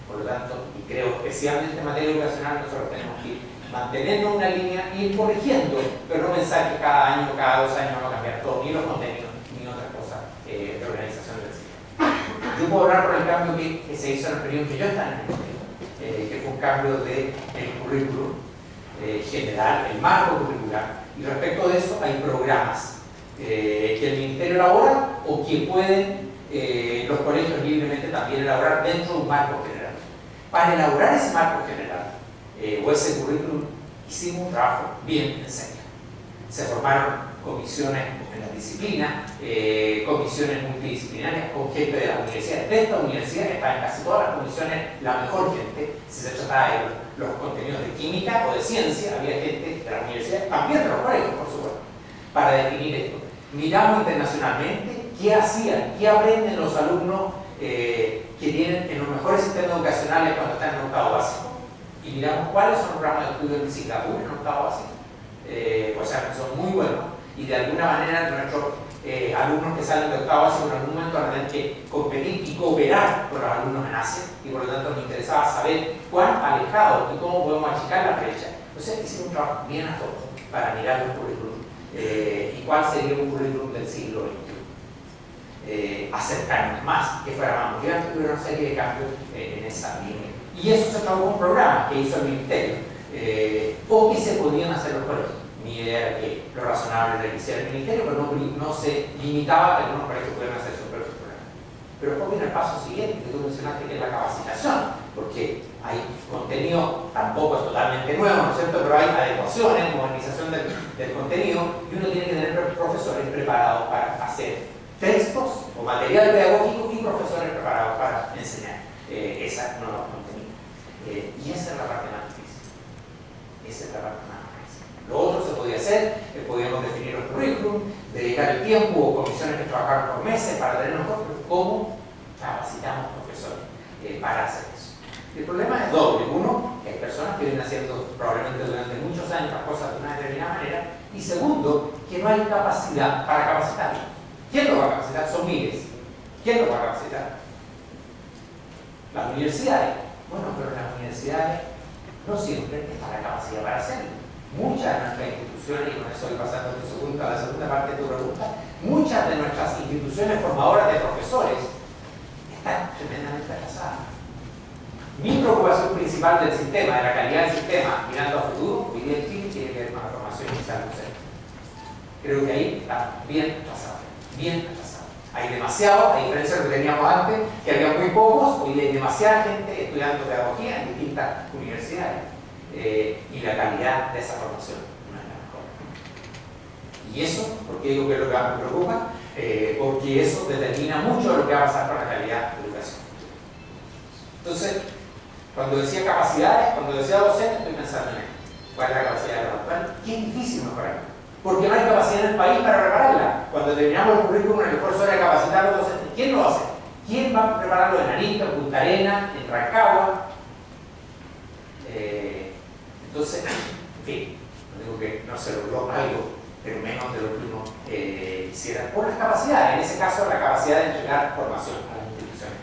Por lo tanto, y creo especialmente en materia educacional, nosotros tenemos que ir manteniendo una línea y ir corrigiendo, pero no pensar que cada año o cada 2 años va a cambiar todo, ni los contenidos, ni otras cosas de organización del sistema. Yo puedo hablar por el cambio que se hizo en el periodo en que yo estaba en el ministerio, que fue un cambio del currículum general, el marco curricular, y respecto de eso hay programas que el ministerio elabora o que pueden los colegios libremente también elaborar dentro de un marco general. Para elaborar ese marco general o ese currículum hicimos un trabajo bien en serio. Se formaron comisiones en la disciplina, comisiones multidisciplinarias con gente de las universidades. De esta universidad está en casi todas las comisiones la mejor gente. Si se trataba de los contenidos de química o de ciencia, había gente de las universidades, también de los colegios, por supuesto, para definir esto. Miramos internacionalmente qué hacían, qué aprenden los alumnos que tienen en los mejores sistemas educacionales cuando están en octavo básico, y miramos cuáles son los programas de estudio en Singapur en octavo básico. O sea, que son muy buenos, y de alguna manera nuestros alumnos que salen de octavo básico en algún momento van a tener que competir y cooperar con los alumnos en Asia, y por lo tanto nos interesaba saber cuán alejados y cómo podemos achicar la brecha. Entonces hicimos un trabajo bien a fondo para mirar los currículums y cuál sería un currículum del siglo XXI. Acercarnos más, que fuera más motivante, pero una serie de cambios en esa línea. Y eso se trabajó con programas que hizo el Ministerio, o que se podían hacer los colegios. Mi idea era que lo razonable era que hiciera el Ministerio, pero no se limitaba a que algunos colegios pudieran hacer sus propios programas. Pero después viene el paso siguiente, que tú mencionaste, que es la capacitación, porque hay contenido, tampoco es totalmente nuevo, ¿no es cierto?, pero hay adecuaciones, modernización del contenido, y uno tiene que tener profesores preparados para hacer textos o material pedagógico y profesores preparados para enseñar esos nuevos contenidos. Y esa es la parte más difícil. Lo otro se podía hacer, podíamos definir los currículum, dedicar el tiempo o comisiones que trabajaron por meses para tener nosotros, pero ¿cómo capacitamos profesores para hacer eso? El problema es doble. Uno, que hay personas que vienen haciendo probablemente durante muchos años las cosas de una determinada manera, y segundo, que no hay capacidad para capacitarlos. ¿Quién lo va a capacitar? Son miles. ¿Quién lo va a capacitar? Las universidades. Bueno, pero las universidades no siempre están la capacidad para hacerlo. Muchas de nuestras instituciones, y con eso voy pasando a la segunda parte de tu pregunta, muchas de nuestras instituciones formadoras de profesores están tremendamente atrasadas. Mi preocupación principal del sistema, de la calidad del sistema, mirando a futuro, hoy día en Chile, tiene que ver con la formación inicial docente. Creo que ahí está bien atrasado, bien atrasado. Hay demasiado, a diferencia de lo que teníamos antes, que había muy pocos, hoy hay demasiada gente estudiando pedagogía en distintas universidades. Y la calidad de esa formación no es la mejor. Y eso, ¿por qué digo que es lo que más me preocupa? Porque eso determina mucho de lo que va a pasar con la calidad de educación. Entonces, cuando decía capacidades, cuando decía docente, estoy pensando en esto. ¿Cuál es la capacidad de la actual? Qué difícil mejorarla. Porque no hay capacidad en el país para repararla. Cuando terminamos el currículum, el esfuerzo era capacitar a los docentes. ¿Quién lo hace? ¿Quién va a prepararlo en Arica, en Punta Arenas, en Rancagua? Entonces, en fin, no digo que no se logró algo, pero menos de lo que uno quisiera, por las capacidades, en ese caso la capacidad de entregar formación a las instituciones.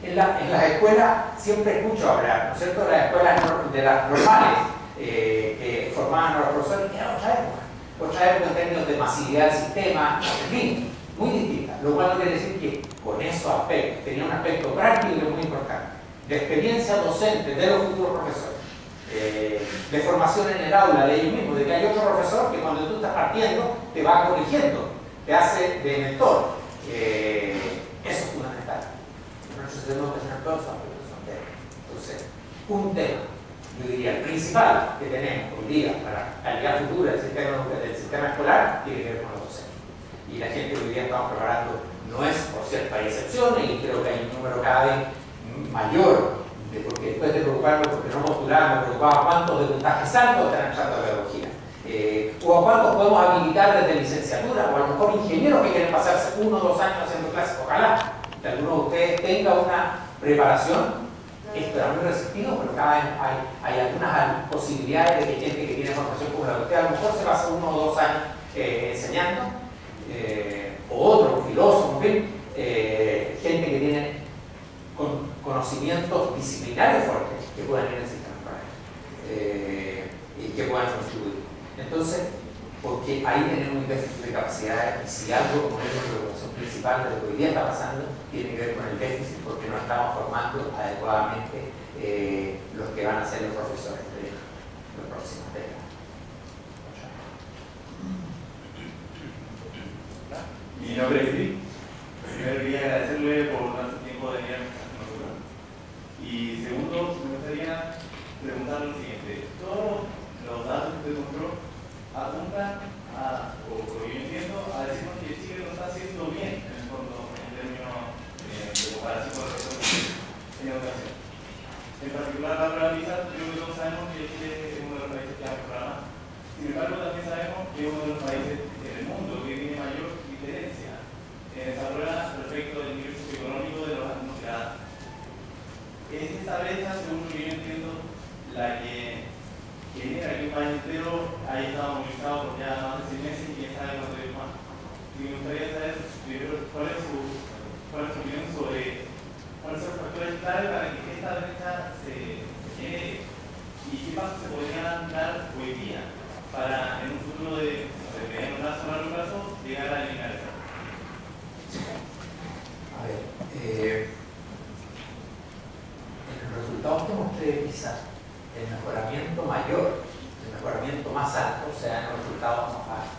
En las escuelas siempre escucho hablar, ¿no es cierto?, de las escuelas de las normales que formaban a los profesores, que era otra época en términos de masividad del sistema, en fin, muy distinta, lo cual no quiere decir que con esos aspectos tenía un aspecto práctico y muy importante, de experiencia docente de los futuros profesores. De formación en el aula de ellos mismos, de que hay otro profesor que cuando tú estás partiendo te va corrigiendo, te hace de mentor. Eso es fundamental. Nosotros tenemos que tener todos esos aspectos. Entonces, un tema, yo diría el principal que tenemos hoy día para calidad futura del sistema escolar tiene que ver con los docentes. Y la gente que hoy día estamos preparando no es por cierto, hay excepciones y creo que hay un número cada vez mayor. Porque después de preocuparme porque no postulaba, me preocupaba cuántos de puntajes altos están entrando a pedagogía. O a cuántos podemos habilitar desde licenciatura, o a lo mejor ingenieros que quieren pasarse 1 o 2 años haciendo clases. Ojalá que alguno de ustedes tenga una preparación, esto era muy resistido, pero cada vez hay algunas posibilidades de que gente que tiene formación como la de usted a lo mejor se pasa 1 o 2 años enseñando, o otro, un filósofo, en fin, gente que tiene conocimientos disciplinarios fuertes que puedan ir al sistema escolar y que puedan contribuir. Entonces, porque ahí tenemos un déficit de capacidades y si algo como es la preocupación principal de lo que hoy día está pasando tiene que ver con el déficit porque no estamos formando adecuadamente los que van a ser los profesores de los próximos décadas. Mi nombre es Cris. Primero quería agradecerle por tanto tiempo de venir a nosotros. Y segundo, me gustaría preguntarle lo siguiente. Todos los datos que usted mostró apuntan a, o yo entiendo, a decirnos que Chile lo está haciendo bien, en el fondo, en términos de comparación con el resto del mundo en educación. En particular, la pluralidad, creo que todos sabemos que Chile es uno de los países que ha mejorado más. Sin embargo, también sabemos que es uno de los países en el mundo que tiene mayor diferencia en esa prueba respecto del nivel socioeconómico de los alumnos de edad. Es esa brecha, según lo que yo entiendo, la que genera que un país entero haya estado movilizado por ya más de 6 meses y quién sabe cuánto es más. Y me gustaría saber primero cuál es su opinión sobre cuáles son los factores clave para que esta brecha se genere y qué pasos se podrían dar hoy día para en un futuro de mediano plazo o largo plazo llegar a eliminar esa. A ver, en los resultados que mostré de PISA, el mejoramiento mayor, el mejoramiento más alto, se dan los resultados más bajos.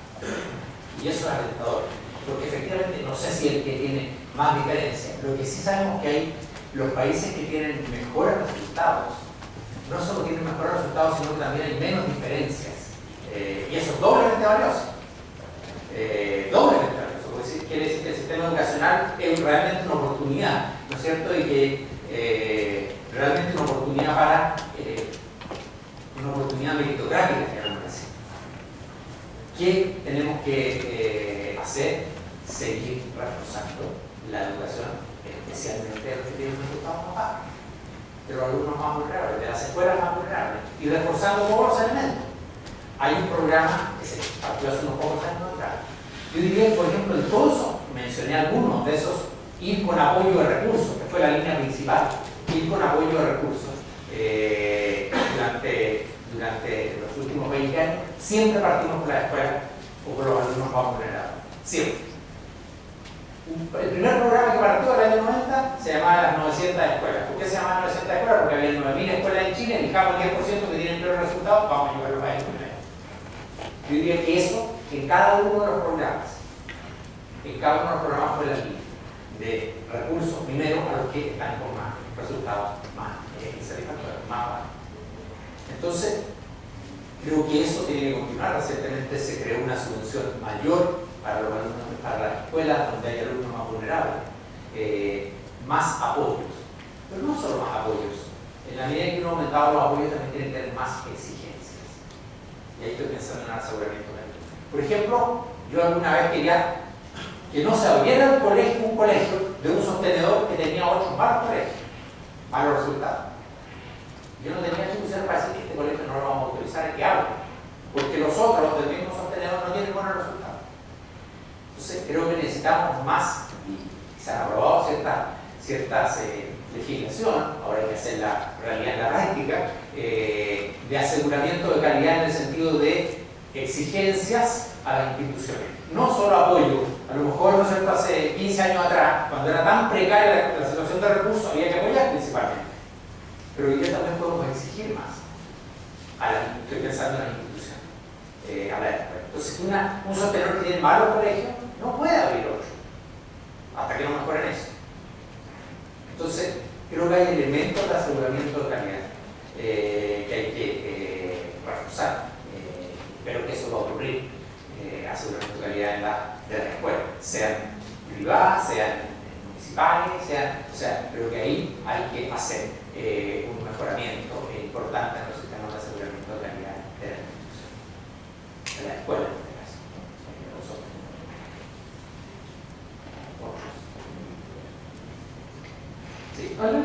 Y eso es alentador, porque efectivamente no sé si el que tiene más diferencia. Lo que sí sabemos que hay los países que tienen mejores resultados, no solo tienen mejores resultados, sino que también hay menos diferencias. Y eso es doblemente valioso. Doblemente valioso, porque quiere decir que el sistema educacional es realmente una oportunidad, ¿no es cierto? Y que realmente una oportunidad para una oportunidad meritocrática, digamos así. ¿Qué tenemos que hacer? Seguir reforzando la educación, especialmente de los que tienen resultados más bajos, de los alumnos más vulnerables, de las escuelas más vulnerables, y reforzando todos los elementos. Hay un programa que se partió hace unos pocos años atrás. Yo diría, por ejemplo, en todo eso, mencioné algunos de esos, ir con apoyo de recursos, que fue la línea principal, ir con apoyo de recursos durante los últimos 20 años, siempre partimos con la escuela o con los alumnos más vulnerables. Siempre. El primer programa que partió en el año 90 se llamaba las 900 escuelas. ¿Por qué se llamaba 900 escuelas? Porque había 9.000 escuelas en Chile, elijamos el 10% que tienen peores resultados, vamos a llevarlos a ellos primero. Yo diría que eso, en cada uno de los programas, fue la línea de recursos primero a los que están con más resultados más insatisfactorios, más bajos. Entonces, creo que eso tiene que continuar. Recientemente se creó una subvención mayor para los alumnos, para las escuelas donde hay alumnos más vulnerables, más apoyos, pero no solo más apoyos. En la medida en que uno ha aumentado los apoyos también tienen que tener más exigencias. Y ahí estoy pensando en el aseguramiento médico. Por ejemplo, yo alguna vez quería que no se abriera un colegio de un sostenedor que tenía 8 malos colegios, malos resultados. Yo no tenía atribución para decir que este colegio no lo vamos a autorizar, ¿qué hago? Porque los otros del mismo sostenedor no tienen buenos resultados. Entonces creo que necesitamos más, y se han aprobado ciertas legislaciones, ahora hay que hacer la realidad en la práctica, de aseguramiento de calidad en el sentido de exigencias a las instituciones. No solo apoyo, a lo mejor, ¿no es cierto?, hace 15 años atrás, cuando era tan precaria la situación de recursos, había que apoyar principalmente. Pero hoy día también podemos exigir más. Estoy pensando en las instituciones. A la escuela. Entonces, un sostenedor que tiene malos colegios no puede abrir otro, hasta que no mejoren eso. Entonces, creo que hay elementos de aseguramiento de calidad que hay que reforzar. Espero que eso va a ocurrir, aseguramiento de calidad de la escuela, sean privadas, sean municipales, o sea, creo que ahí hay que hacer un mejoramiento importante en los sistemas de aseguramiento de calidad de la institución, de la escuela en este caso. Sí. Hola.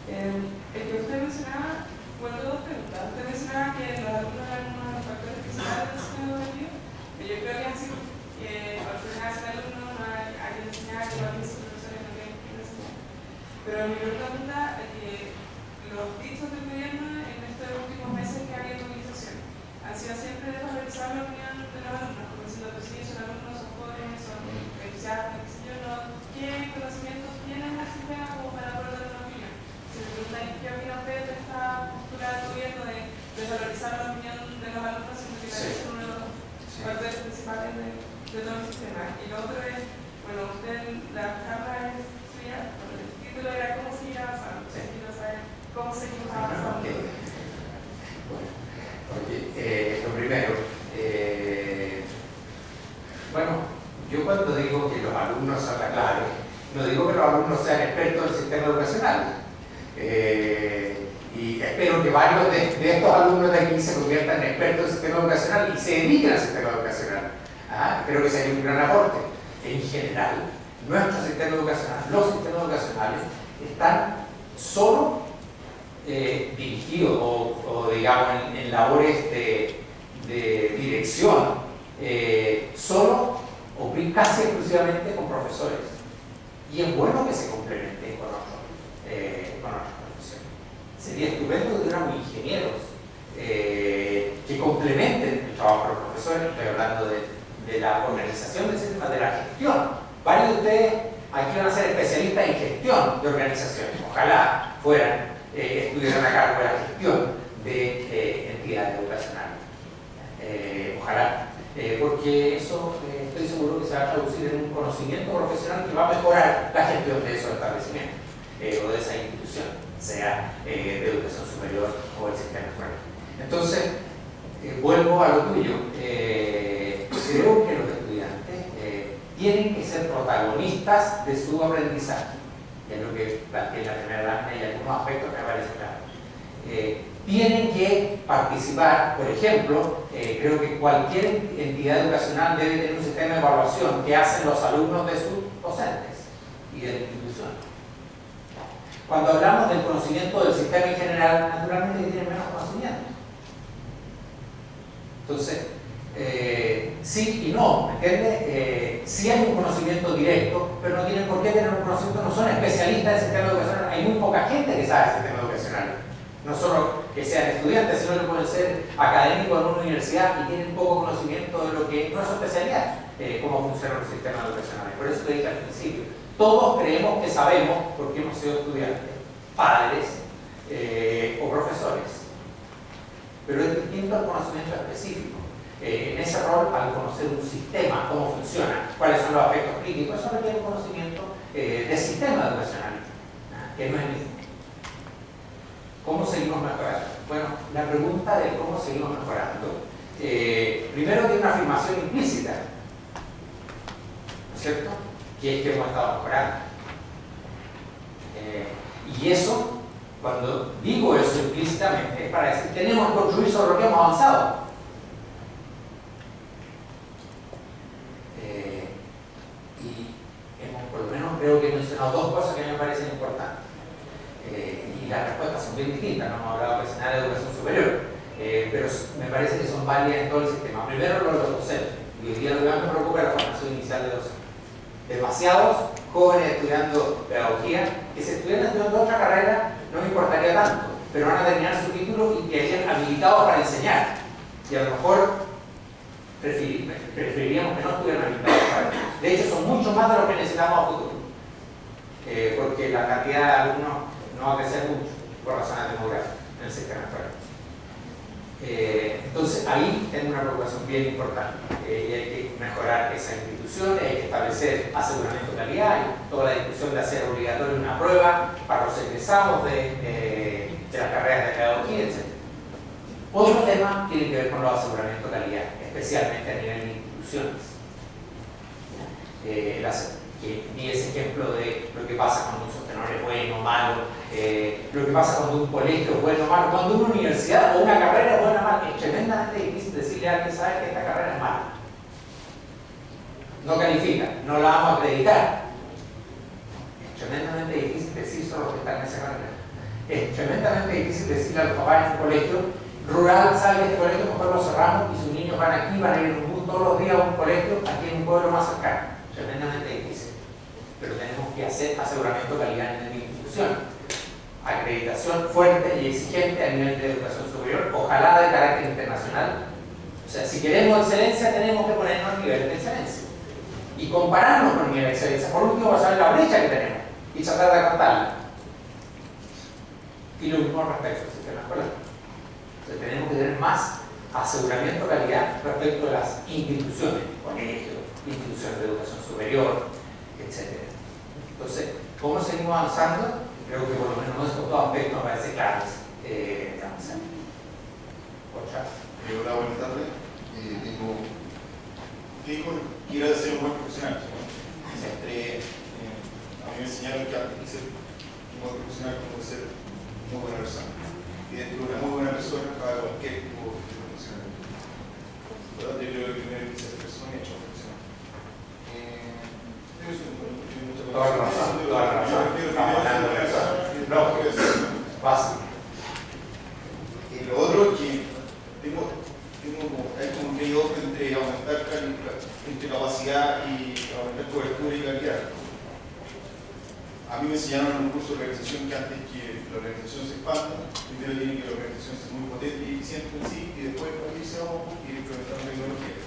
El que usted mencionaba, bueno, dos preguntas. Usted mencionaba que los alumnos eran uno de los factores principales del sistema educativo, pero yo creo que es así, que al final ser alumno no hay que enseñar, que los profesores no tienen que enseñar. Pero mi pregunta es que los dichos del gobierno en estos últimos meses que ha habido movilización han sido siempre de favorizar la opinión de los alumnos, como diciendo que sí, son alumnos, son jóvenes, son entusiastas, ¿qué conocimientos tienen el sistema como para poder dar una opinión? Si me preguntan qué opina usted de esta postura del gobierno de desvalorizar la opinión de los alumnos, sino que es uno de los factores principales de todo el sistema. Y lo otro es, bueno, usted, la charla es suya, el título era ¿Cómo seguir avanzando? Quiero saber cómo seguimos avanzando. Lo primero, bueno, yo cuando digo que los alumnos son la clave, no digo que los alumnos sean expertos del sistema educacional. Y espero que varios de estos alumnos de aquí se conviertan en expertos del sistema educacional y se dediquen al sistema educacional. Creo que sería un gran aporte. En general, nuestro sistema educacional, los sistemas educacionales, están solo dirigidos o digamos en labores de dirección, solo o casi exclusivamente con profesores. Y es bueno que se complementen con otras profesiones. Sería estupendo que tuviéramos ingenieros que complementen el trabajo de los profesores. Estoy hablando de la organización del sistema, de la gestión. Varios de ustedes aquí van a ser especialistas en gestión de organizaciones. Ojalá estuvieran a cargo de la gestión de entidades educacionales. Ojalá. Porque eso estoy seguro que se va a traducir en un conocimiento profesional que va a mejorar la gestión de esos establecimientos o de esa institución, sea de educación superior o del sistema escolar. Entonces, vuelvo a lo tuyo. Creo que los estudiantes tienen que ser protagonistas de su aprendizaje, que es lo que planteé en la primera lámina y algunos aspectos que aparecen claros. Tienen que participar, por ejemplo, creo que cualquier entidad educacional debe tener un sistema de evaluación que hacen los alumnos de sus docentes y de la institución. Cuando hablamos del conocimiento del sistema en general, naturalmente tienen menos conocimiento. Entonces, sí y no, ¿me entiendes? Sí hay un conocimiento directo, pero no tienen por qué tener un conocimiento, no son especialistas del sistema educacional. Hay muy poca gente que sabe del sistema educacional. No solo que sean estudiantes, sino que pueden ser académicos en una universidad y tienen poco conocimiento de lo que no es su especialidad, cómo funcionan los sistemas educacionales. Por eso te dije al principio, todos creemos que sabemos porque hemos sido estudiantes, padres o profesores. Pero es distinto al conocimiento específico. En ese rol, al conocer un sistema, cómo funciona, cuáles son los aspectos críticos, eso requiere un conocimiento del sistema educacional, que no es el mismo. ¿Cómo seguimos mejorando? Bueno, la pregunta de cómo seguimos mejorando, primero tiene una afirmación implícita, ¿no es cierto? Que es que hemos estado mejorando. Y eso, cuando digo eso implícitamente, es para decir, tenemos que construir sobre lo que hemos avanzado. las respuestas son bien distintas, no hemos hablado de nada de educación superior, pero me parece que son válidas en todo el sistema. Primero, los docentes, y hoy día lo que más me preocupa es la formación inicial de docentes. Demasiados jóvenes estudiando pedagogía, que si estuvieran estudiando otra carrera no me importaría tanto, pero van a terminar su título y quedarían habilitados para enseñar. Y a lo mejor preferiríamos que no estuvieran habilitados para eso. De hecho, son mucho más de lo que necesitamos a futuro, porque la cantidad de alumnos no va a crecer mucho por razones demográficas en el sistema escolar. Entonces ahí tengo una preocupación bien importante, y hay que mejorar esa institución, hay que establecer aseguramiento de calidad, y toda la discusión de hacer obligatoria una prueba para los egresados de las carreras de pedagogía, etc. Otro tema tiene que ver con los aseguramientos de calidad, especialmente a nivel de instituciones. Que vi ese ejemplo de lo que pasa cuando un sostenedor es bueno o malo, lo que pasa cuando un colegio es bueno o malo, cuando una universidad o una carrera es buena o mala. Es tremendamente difícil decirle a alguien, sabe que esta carrera es mala. No califica, no la vamos a acreditar. Es tremendamente difícil decir solo los que están en esa carrera. Es tremendamente difícil decirle a los papás en un colegio rural, sabe que este colegio mejor lo cerramos y sus niños van aquí, van a ir todos los días a un colegio aquí en un pueblo más cercano. Tremendamente difícil, pero tenemos que hacer aseguramiento de calidad en la institución, acreditación fuerte y exigente a nivel de educación superior, ojalá de carácter internacional. O sea, si queremos excelencia tenemos que ponernos a nivel de excelencia y compararnos con el nivel de excelencia, por último para saber la brecha que tenemos y tratar de acortarla. Y lo mismo respecto al sistema escolar. O sea, tenemos que tener más aseguramiento de calidad respecto de las instituciones, colegios, instituciones de educación superior, etc. Entonces, ¿cómo seguimos avanzando? Creo que por lo menos estos dos aspectos me parece claves de avanzar. Hola, buenas tardes. Quiero ser un buen profesional. A mí me enseñaron que antes de ser un buen profesional como de ser muy buena persona. Y dentro de una muy buena persona cabe cualquier tipo de profesional. Por lo tanto, yo creo que primero hay que ser persona y hecho profesional. Toda la razón. Estamos hablando de eso. No, pasa. Y lo otro es que hay como un trade-off entre aumentar capacidad y aumentar cobertura y calidad. A mí me enseñaron en un curso de organización que antes que la organización se expanda, primero tiene que la organización ser muy potente y eficiente en sí, y después para irse a un y implementar tecnología.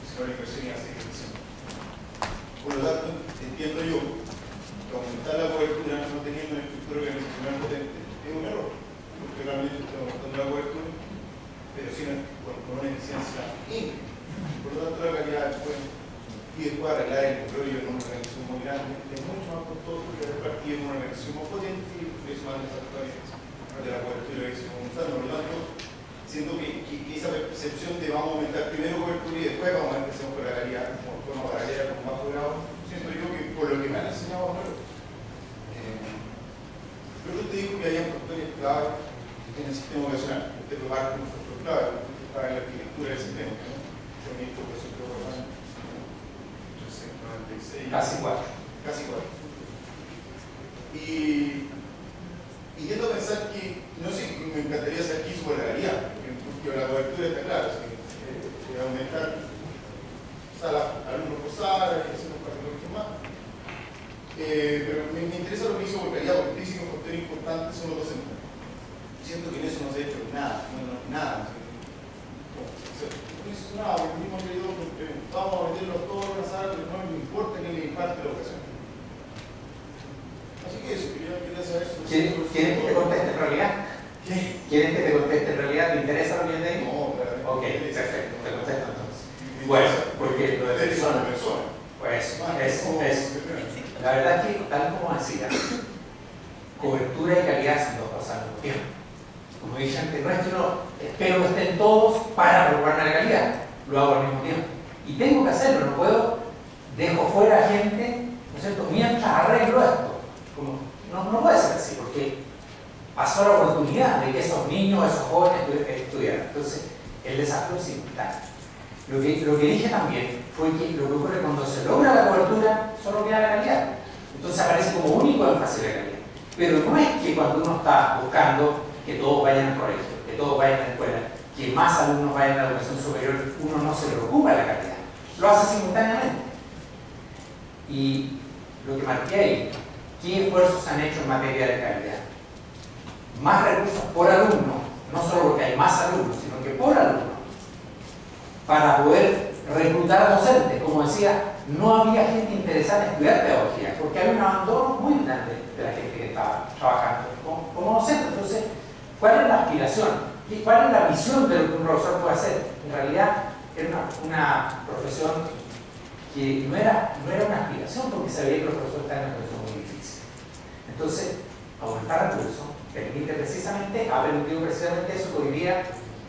Si no, la inversión iba a seguir creciendo. Por lo tanto, entiendo yo que aumentar la cobertura no teniendo una estructura organizacional potente es un error, porque realmente está aumentando la cobertura, pero con una eficiencia ínfima. Por lo tanto, la calidad después y después arreglar el empleo en una organización muy grande es mucho más costoso que repartir en una organización más potente y eso más de la cobertura que se va aumentando. Por lo tanto, siento que esa percepción de vamos a aumentar primero cobertura y después vamos a empezar con la calidad como forma paralela, como más grado, siento yo que por lo que me han enseñado ahora. Pero te digo que hay factores clave en el sistema educacional. Usted lo parte de un factor clave, está en la arquitectura del sistema, ¿no? Casi igual. Y yendo a pensar que, no sé, me encantaría saber aquí sobre la calidad, porque la cobertura está clara, aumentar salas, alumnos por sala, y hacer un par de cosas más. Pero me interesa lo que hizo por calidad, porque dice que un factor importante son los docentes. Siento que en eso no se ha hecho nada, nada. No hizo nada, porque el mismo periodo vamos a meterlos todos en la sala, pero no me importa que le imparte la educación. Así que eso, quería saber eso. ¿Quieren que te conteste en realidad? ¿Quieren que te conteste en realidad? ¿Te interesa lo que yo te digo? No, claramente. Ok, perfecto, te contesto entonces. Bueno, porque lo de persona. Pues la verdad es que, tal como decía, cobertura y calidad son dos cosas al mismo tiempo. Como dije antes, no es que no espero que estén todos para preocuparme de la calidad, lo hago al mismo tiempo. Y tengo que hacerlo, no puedo, dejo fuera gente, ¿no es cierto?, mientras arreglo esto. No puede ser así, porque pasó la oportunidad de que esos niños, esos jóvenes estudiaran. Entonces, el desafío es simultáneo. Lo que dije también fue que lo que ocurre cuando se logra la cobertura, solo queda la calidad. Entonces aparece como único énfasis de la calidad. Pero no es que cuando uno está buscando que todos vayan al colegio, que todos vayan a la escuela, que más alumnos vayan a la educación superior, uno no se preocupa de la calidad. Lo hace simultáneamente. Y lo que marqué ahí, ¿qué esfuerzos se han hecho en materia de calidad? Más recursos por alumno, no solo porque hay más alumnos, sino que por alumno, para poder reclutar docentes. Como decía, no había gente interesada en estudiar pedagogía, porque había un abandono muy grande de la gente que estaba trabajando como docente. Entonces, ¿cuál es la aspiración? ¿Cuál es la visión de lo que un profesor puede hacer? En realidad, era una profesión que no era una aspiración, porque sabía que los profesores estaban en una profesión muy difícil. Entonces, aumentar recursos permite precisamente, ha permitido precisamente eso, que hoy día,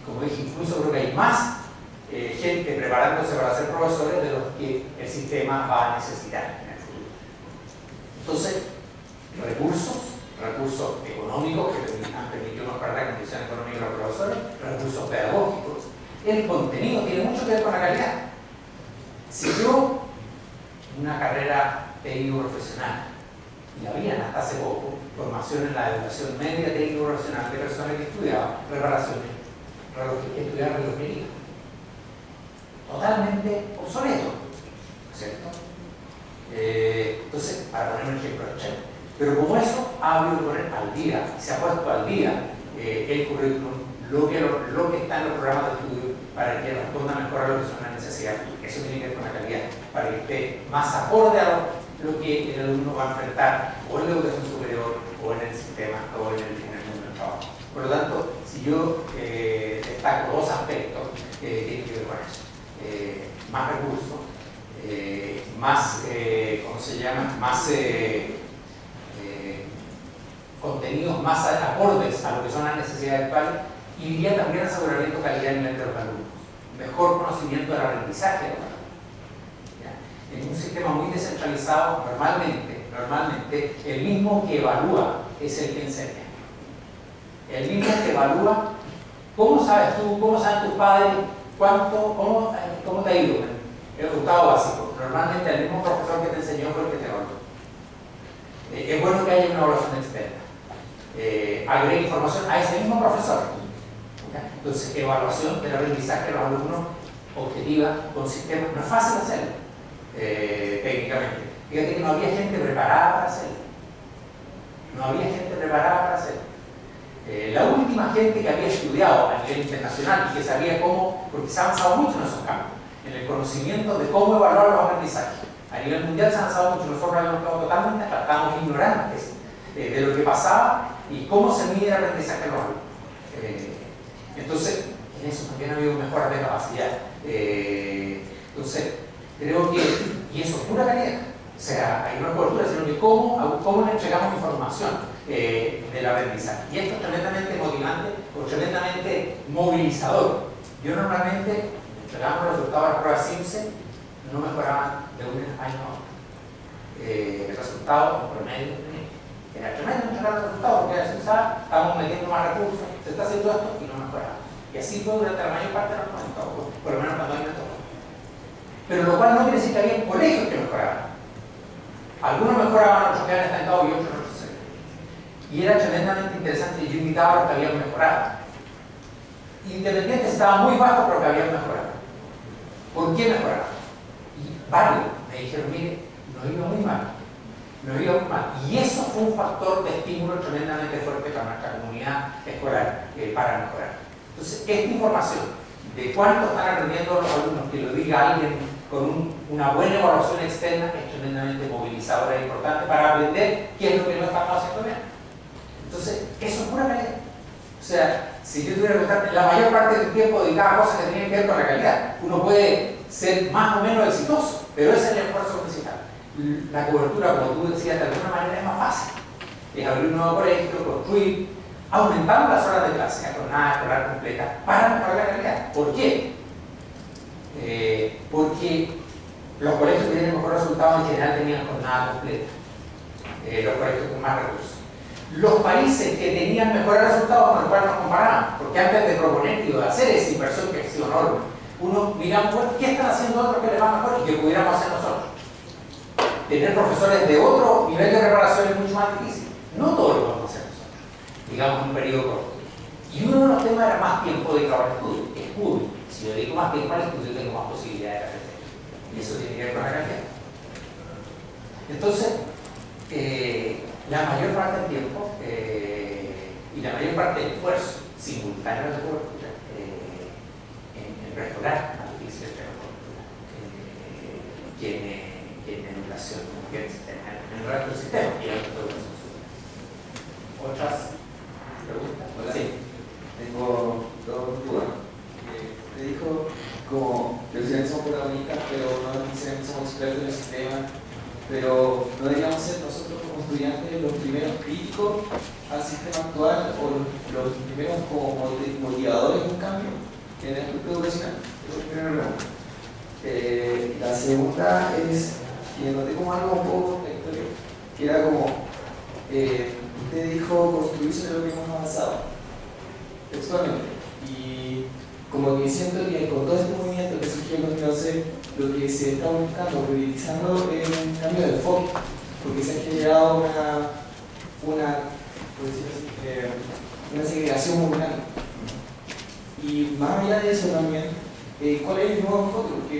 como dije, incluso creo que hay más gente preparándose para ser profesores de los que el sistema va a necesitar en el futuro. Entonces, recursos económicos que han permitido mejorar la condición económica de los profesores, recursos pedagógicos. El contenido tiene mucho que ver con la calidad. Si yo, una carrera técnico-profesional, y habían hasta hace poco formación en la educación media técnico-profesional de personas que estudiaban reparaciones, que estudiaban relojería, totalmente obsoleto, ¿cierto? Entonces, para poner un ejemplo, pero como eso ha habido que poner al día, se ha puesto al día el currículum, lo que está en los programas de estudio, para que responda mejor a lo que son las necesidades. Eso tiene que ver con la calidad, para que esté más acorde a lo que el alumno va a enfrentar o en la educación superior o en el sistema o en el mundo del trabajo. Por lo tanto, si yo destaco dos aspectos, tienen que ver con eso. Más recursos, más, ¿cómo se llama? Más contenidos más acordes a lo que son las necesidades actuales, y diría también aseguramiento de calidad en mente de los alumnos, mejor conocimiento del aprendizaje de los alumnos. En un sistema muy descentralizado, normalmente, el mismo que evalúa es el que enseña. El mismo que evalúa, ¿cómo sabes tú, cómo saben tus padres, cómo te ha ido en el octavo básico? Normalmente el mismo profesor que te enseñó fue el que te evaluó. Es bueno que haya una evaluación externa. Agregue información a ese mismo profesor. Entonces, evaluación del aprendizaje de los alumnos objetiva, con sistemas, no es fácil hacerlo técnicamente. Fíjate que no había gente preparada para hacerlo. La última gente que había estudiado a nivel internacional y que sabía cómo, porque se ha avanzado mucho en esos campos, en el conocimiento de cómo evaluar los aprendizajes. A nivel mundial se ha avanzado mucho, nosotros habíamos estado totalmente, estábamos ignorantes de lo que pasaba y cómo se mide el aprendizaje de los alumnos. Entonces, en eso también ha habido mejoras de capacidad. Entonces, creo que, y eso es pura calidad, o sea, hay una cobertura, sino que cómo le entregamos información del aprendizaje. Y esto es tremendamente motivante o tremendamente movilizador. Yo normalmente, entregamos los resultados de las pruebas CIMSE, no mejoraban de un año a otro. El resultado, en promedio, era tremendo entregar los resultados, porque se usaba, estábamos metiendo más recursos, se está haciendo esto y no mejoramos. Y así fue durante la mayor parte de los 90, por lo menos cuando hay método. Pero lo cual no quiere decir que había colegios que mejoraban. Algunos mejoraban, otros quedaban estancados y otros no se. Y era tremendamente interesante, y yo invitaba a los que habían mejorado. Independientes estaban muy bajos, pero que habían mejorado. ¿Por qué mejoraban? Y varios me dijeron, mire, nos iba muy mal. Y eso fue un factor de estímulo tremendamente fuerte para nuestra comunidad escolar para mejorar. Entonces, esta información de cuánto están aprendiendo los alumnos, que lo diga alguien con una buena evaluación externa, es tremendamente movilizadora e importante para aprender qué es lo que no estamos haciendo bien. Entonces, eso es pura calidad. O sea, si yo tuviera que contar la mayor parte del tiempo dedicada a cosas que tienen que ver con la calidad, uno puede ser más o menos exitoso, pero ese es el esfuerzo principal. La cobertura, como tú decías, de alguna manera es más fácil. Es abrir un nuevo colegio, construir, aumentando las horas de clase, a jornada escolar completa, para mejorar la calidad. ¿Por qué? Porque los colegios que tienen mejor resultado en general tenían jornada completa. Los colegios con más recursos. Los países que tenían mejores resultados con los cuales nos comparaban, porque antes de proponer y de hacer esa inversión que ha sido enorme, uno miraba qué están haciendo otros que les va mejor y que pudiéramos hacer nosotros. Tener profesores de otro nivel de preparación es mucho más difícil. No todo lo podemos hacer nosotros, digamos en un periodo corto. Y uno de los temas era más tiempo dedicado al estudio. Si yo dedico más tiempo al estudio, tengo más posibilidades de aprender. Y eso tiene que ver con la calidad. Entonces, la mayor parte del tiempo y la mayor parte del esfuerzo simultáneo de cobertura en restaurar más difícil de la cobertura que en educación, que en el resto del sistema y en el resto de la sociedad. ¿Otras preguntas? Hola. Sí. Tengo dos dudas. Te dijo como que los estudiantes somos protagonistas, pero no necesariamente somos expertos en el sistema, pero no deberíamos ser nosotros como estudiantes los primeros críticos al sistema actual o los primeros como motivadores de un cambio en el aspecto educacional. Esa es la primera pregunta. La segunda es que noté como algo un poco contradictorio, que era como usted dijo construir sobre lo que hemos avanzado textualmente, y como que siento que con todo este movimiento que surgió en 2011 lo que se está buscando, priorizando es un cambio de enfoque, porque se ha generado una segregación muy grande. Y más allá de eso también, ¿cuál es el nuevo enfoque? Porque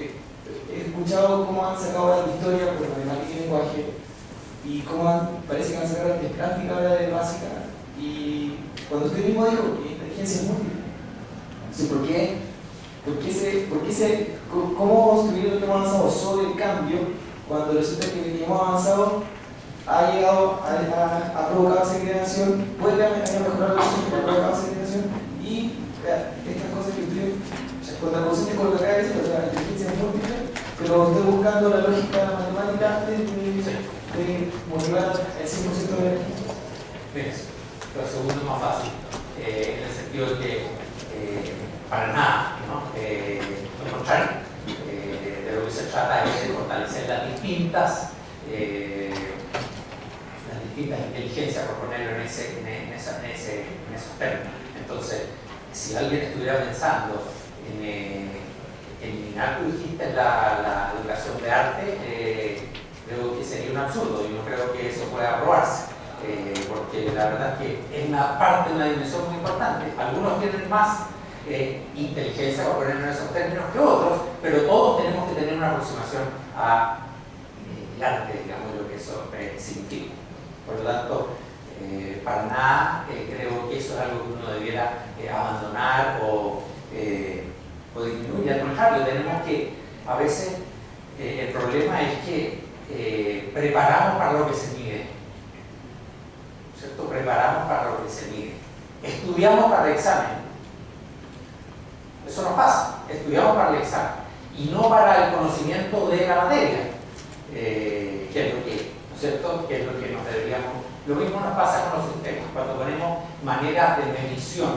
he escuchado cómo han sacado la historia por matemática y lenguaje, y cómo parece que van a sacar artes prácticas ahora de básica, y cuando usted mismo dijo que inteligencia es múltiple, entonces, ¿cómo construir lo que hemos avanzado sobre el cambio cuando resulta que lo que hemos avanzado ha llegado a provocar segregación, puede haber mejorado la cosa que ha provocado segregación, y estas cosas que usted, contraposición con lo que acaba de decir, o sea, la inteligencia es múltiple, pero estoy buscando la lógica de la matemática de motivar el 100% de la inteligencia? Lo segundo es más fácil, en el sentido de que para nada, ¿no? Lo contrario, de lo que se trata es de fortalecer las distintas inteligencias, por ponerlo en esos términos. Entonces, si alguien estuviera pensando en eliminar, tú dijiste, la educación de arte, creo que sería un absurdo y no creo que eso pueda aprobarse. Porque la verdad es que es una parte de una dimensión muy importante. Algunos tienen más inteligencia, para ponerlo en esos términos, que otros, pero todos tenemos que tener una aproximación al arte, digamos, lo que eso significa. Por lo tanto, para nada creo que eso es algo que uno debiera abandonar o disminuir. Al contrario, tenemos que, a veces, el problema es que preparamos para lo que se mide, ¿cierto? Preparamos para lo que se mide. Estudiamos para el examen. Eso nos pasa. Estudiamos para el examen y no para el conocimiento de la materia, que es lo que, ¿no es cierto? Que es lo que nos deberíamos. Lo mismo nos pasa con los sistemas. Cuando ponemos maneras de medición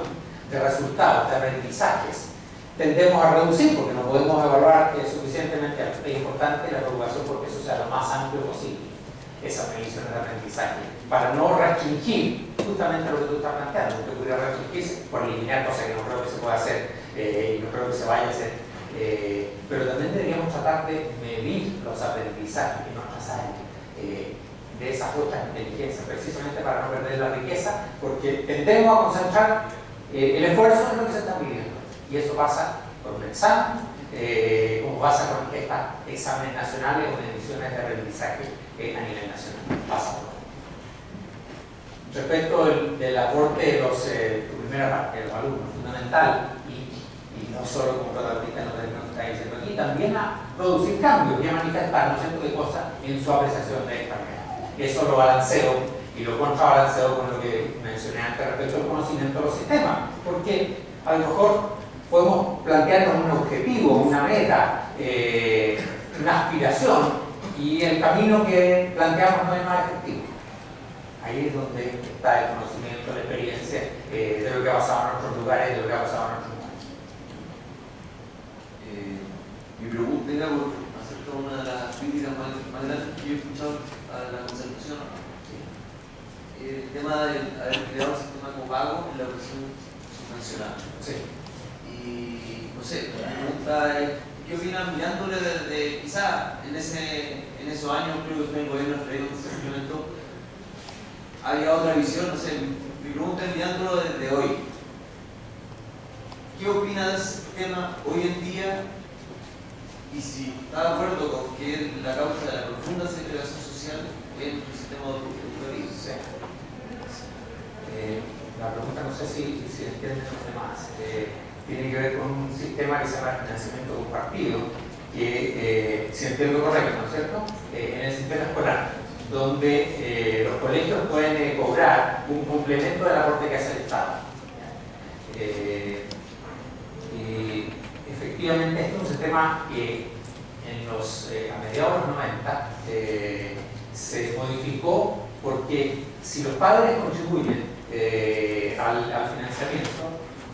de resultados, de aprendizajes, tendemos a reducir porque no podemos evaluar suficientemente. Es importante la preocupación porque eso sea lo más amplio posible, esas mediciones de aprendizaje, para no restringir justamente lo que tú estás planteando, que pudiera restringirse por eliminar cosas que no creo que se pueda hacer y no creo que se vaya a hacer, pero también deberíamos tratar de medir los aprendizajes en nuestras áreas de esas otras inteligencias, precisamente para no perder la riqueza, porque tendemos a concentrar el esfuerzo en lo que se está midiendo, y eso pasa con un examen, como pasa con estos exámenes nacionales o mediciones de aprendizaje a nivel nacional. Pasa por ahí. Respecto del aporte de tu primera parte, de los alumnos, fundamental, y no solo como protagonista en los términos que está diciendo aquí, también a producir cambios y a manifestar, ¿no es cierto?, de cosas en su apreciación de esta manera. Eso lo balanceo y lo contrabalanceo con lo que mencioné antes respecto al conocimiento de los sistemas, porque a lo mejor podemos plantearnos un objetivo, una meta, una aspiración, y el camino que planteamos no es más efectivo. Ahí es donde está el conocimiento, la experiencia de lo que ha pasado en otros lugares, de lo que ha pasado en otros lugares. Mi pregunta era acerca de una de las críticas más grandes que yo he escuchado a la concertación. El tema de haber creado un sistema copago en la educación subvencionada. Sí. Y no sé, mi pregunta es, ¿qué opinan mirándole desde quizás en esos años, creo que fue el gobierno de Freire que se implementó, había otra visión, no sé, mi pregunta enviándolo desde hoy. ¿Qué opina de ese tema hoy en día? Y si está de acuerdo con que la causa de la profunda segregación social en el sistema educativo. Sí. La pregunta no sé si entienden los demás. Tiene que ver con un sistema que se llama financiamiento compartido, que, si entiendo correcto, ¿no es cierto?, en el sistema escolar, donde los colegios pueden cobrar un complemento del aporte que hace el Estado. Y efectivamente este es un sistema que a mediados de los 90 se modificó, porque si los padres contribuyen al financiamiento,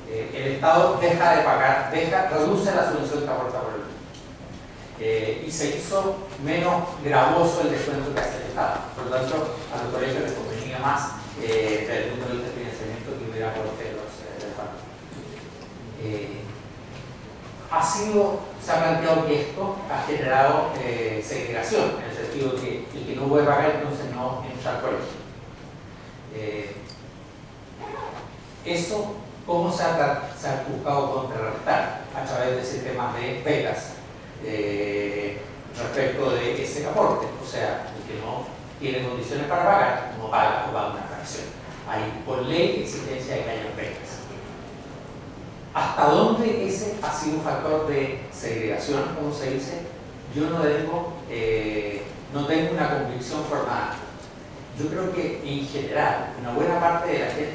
el Estado deja de pagar, reduce la subvención que aporta por el niño. Y se hizo menos gravoso el descuento que hace el Estado. Por lo tanto, a los colegios les convenía más, desde el punto de vista de financiamiento, que hubiera aporte del padre. Se ha planteado que esto ha generado segregación, en el sentido que el que no puede pagar entonces no entra al colegio. Eso, ¿cómo se ha buscado contrarrestar? A través de sistemas de becas respecto de ese aporte. O sea, el que no tiene condiciones para pagar, no paga o paga una fracción. Hay por ley exigencia de que haya becas. ¿Hasta dónde ese ha sido un factor de segregación, como se dice? Yo no tengo una convicción formada. Yo creo que en general una buena parte de la gente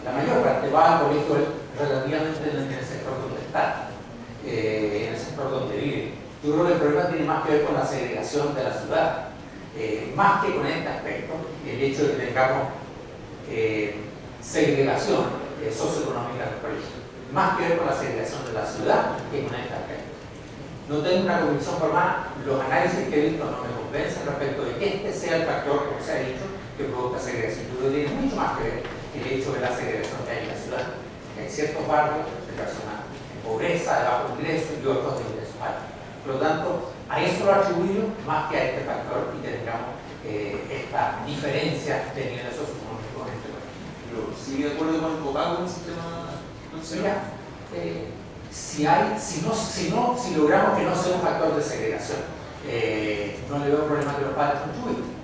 la mayor parte va al colegio relativamente en el sector donde está, en el sector donde vive. Yo creo que el problema tiene más que ver con la segregación de la ciudad, más que con este aspecto, el hecho de que tengamos segregación socioeconómica del colegio, más que ver con la segregación de la ciudad que con este aspecto. No tengo una convicción formada, los análisis que he visto no me convencen respecto de que este sea el factor, como se ha dicho, que provoca segregación. Yo creo que tiene mucho más que ver el hecho de la segregación que hay en la ciudad. Hay ciertos barrios de personas en pobreza, de bajo ingreso y otros de ingresos altos. Por lo tanto, a eso lo atribuyo más que a este factor y que tengamos esta diferencia de niveles socioeconómicos en este país. Pero ¿sigue de acuerdo con el copago en el sistema? Mira, si logramos que no sea un factor de segregación, no le veo problema que los padres contribuyan.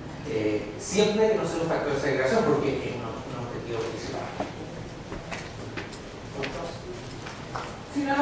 Siempre que no sea un factor de segregación, porque es un objetivo principal. Si no,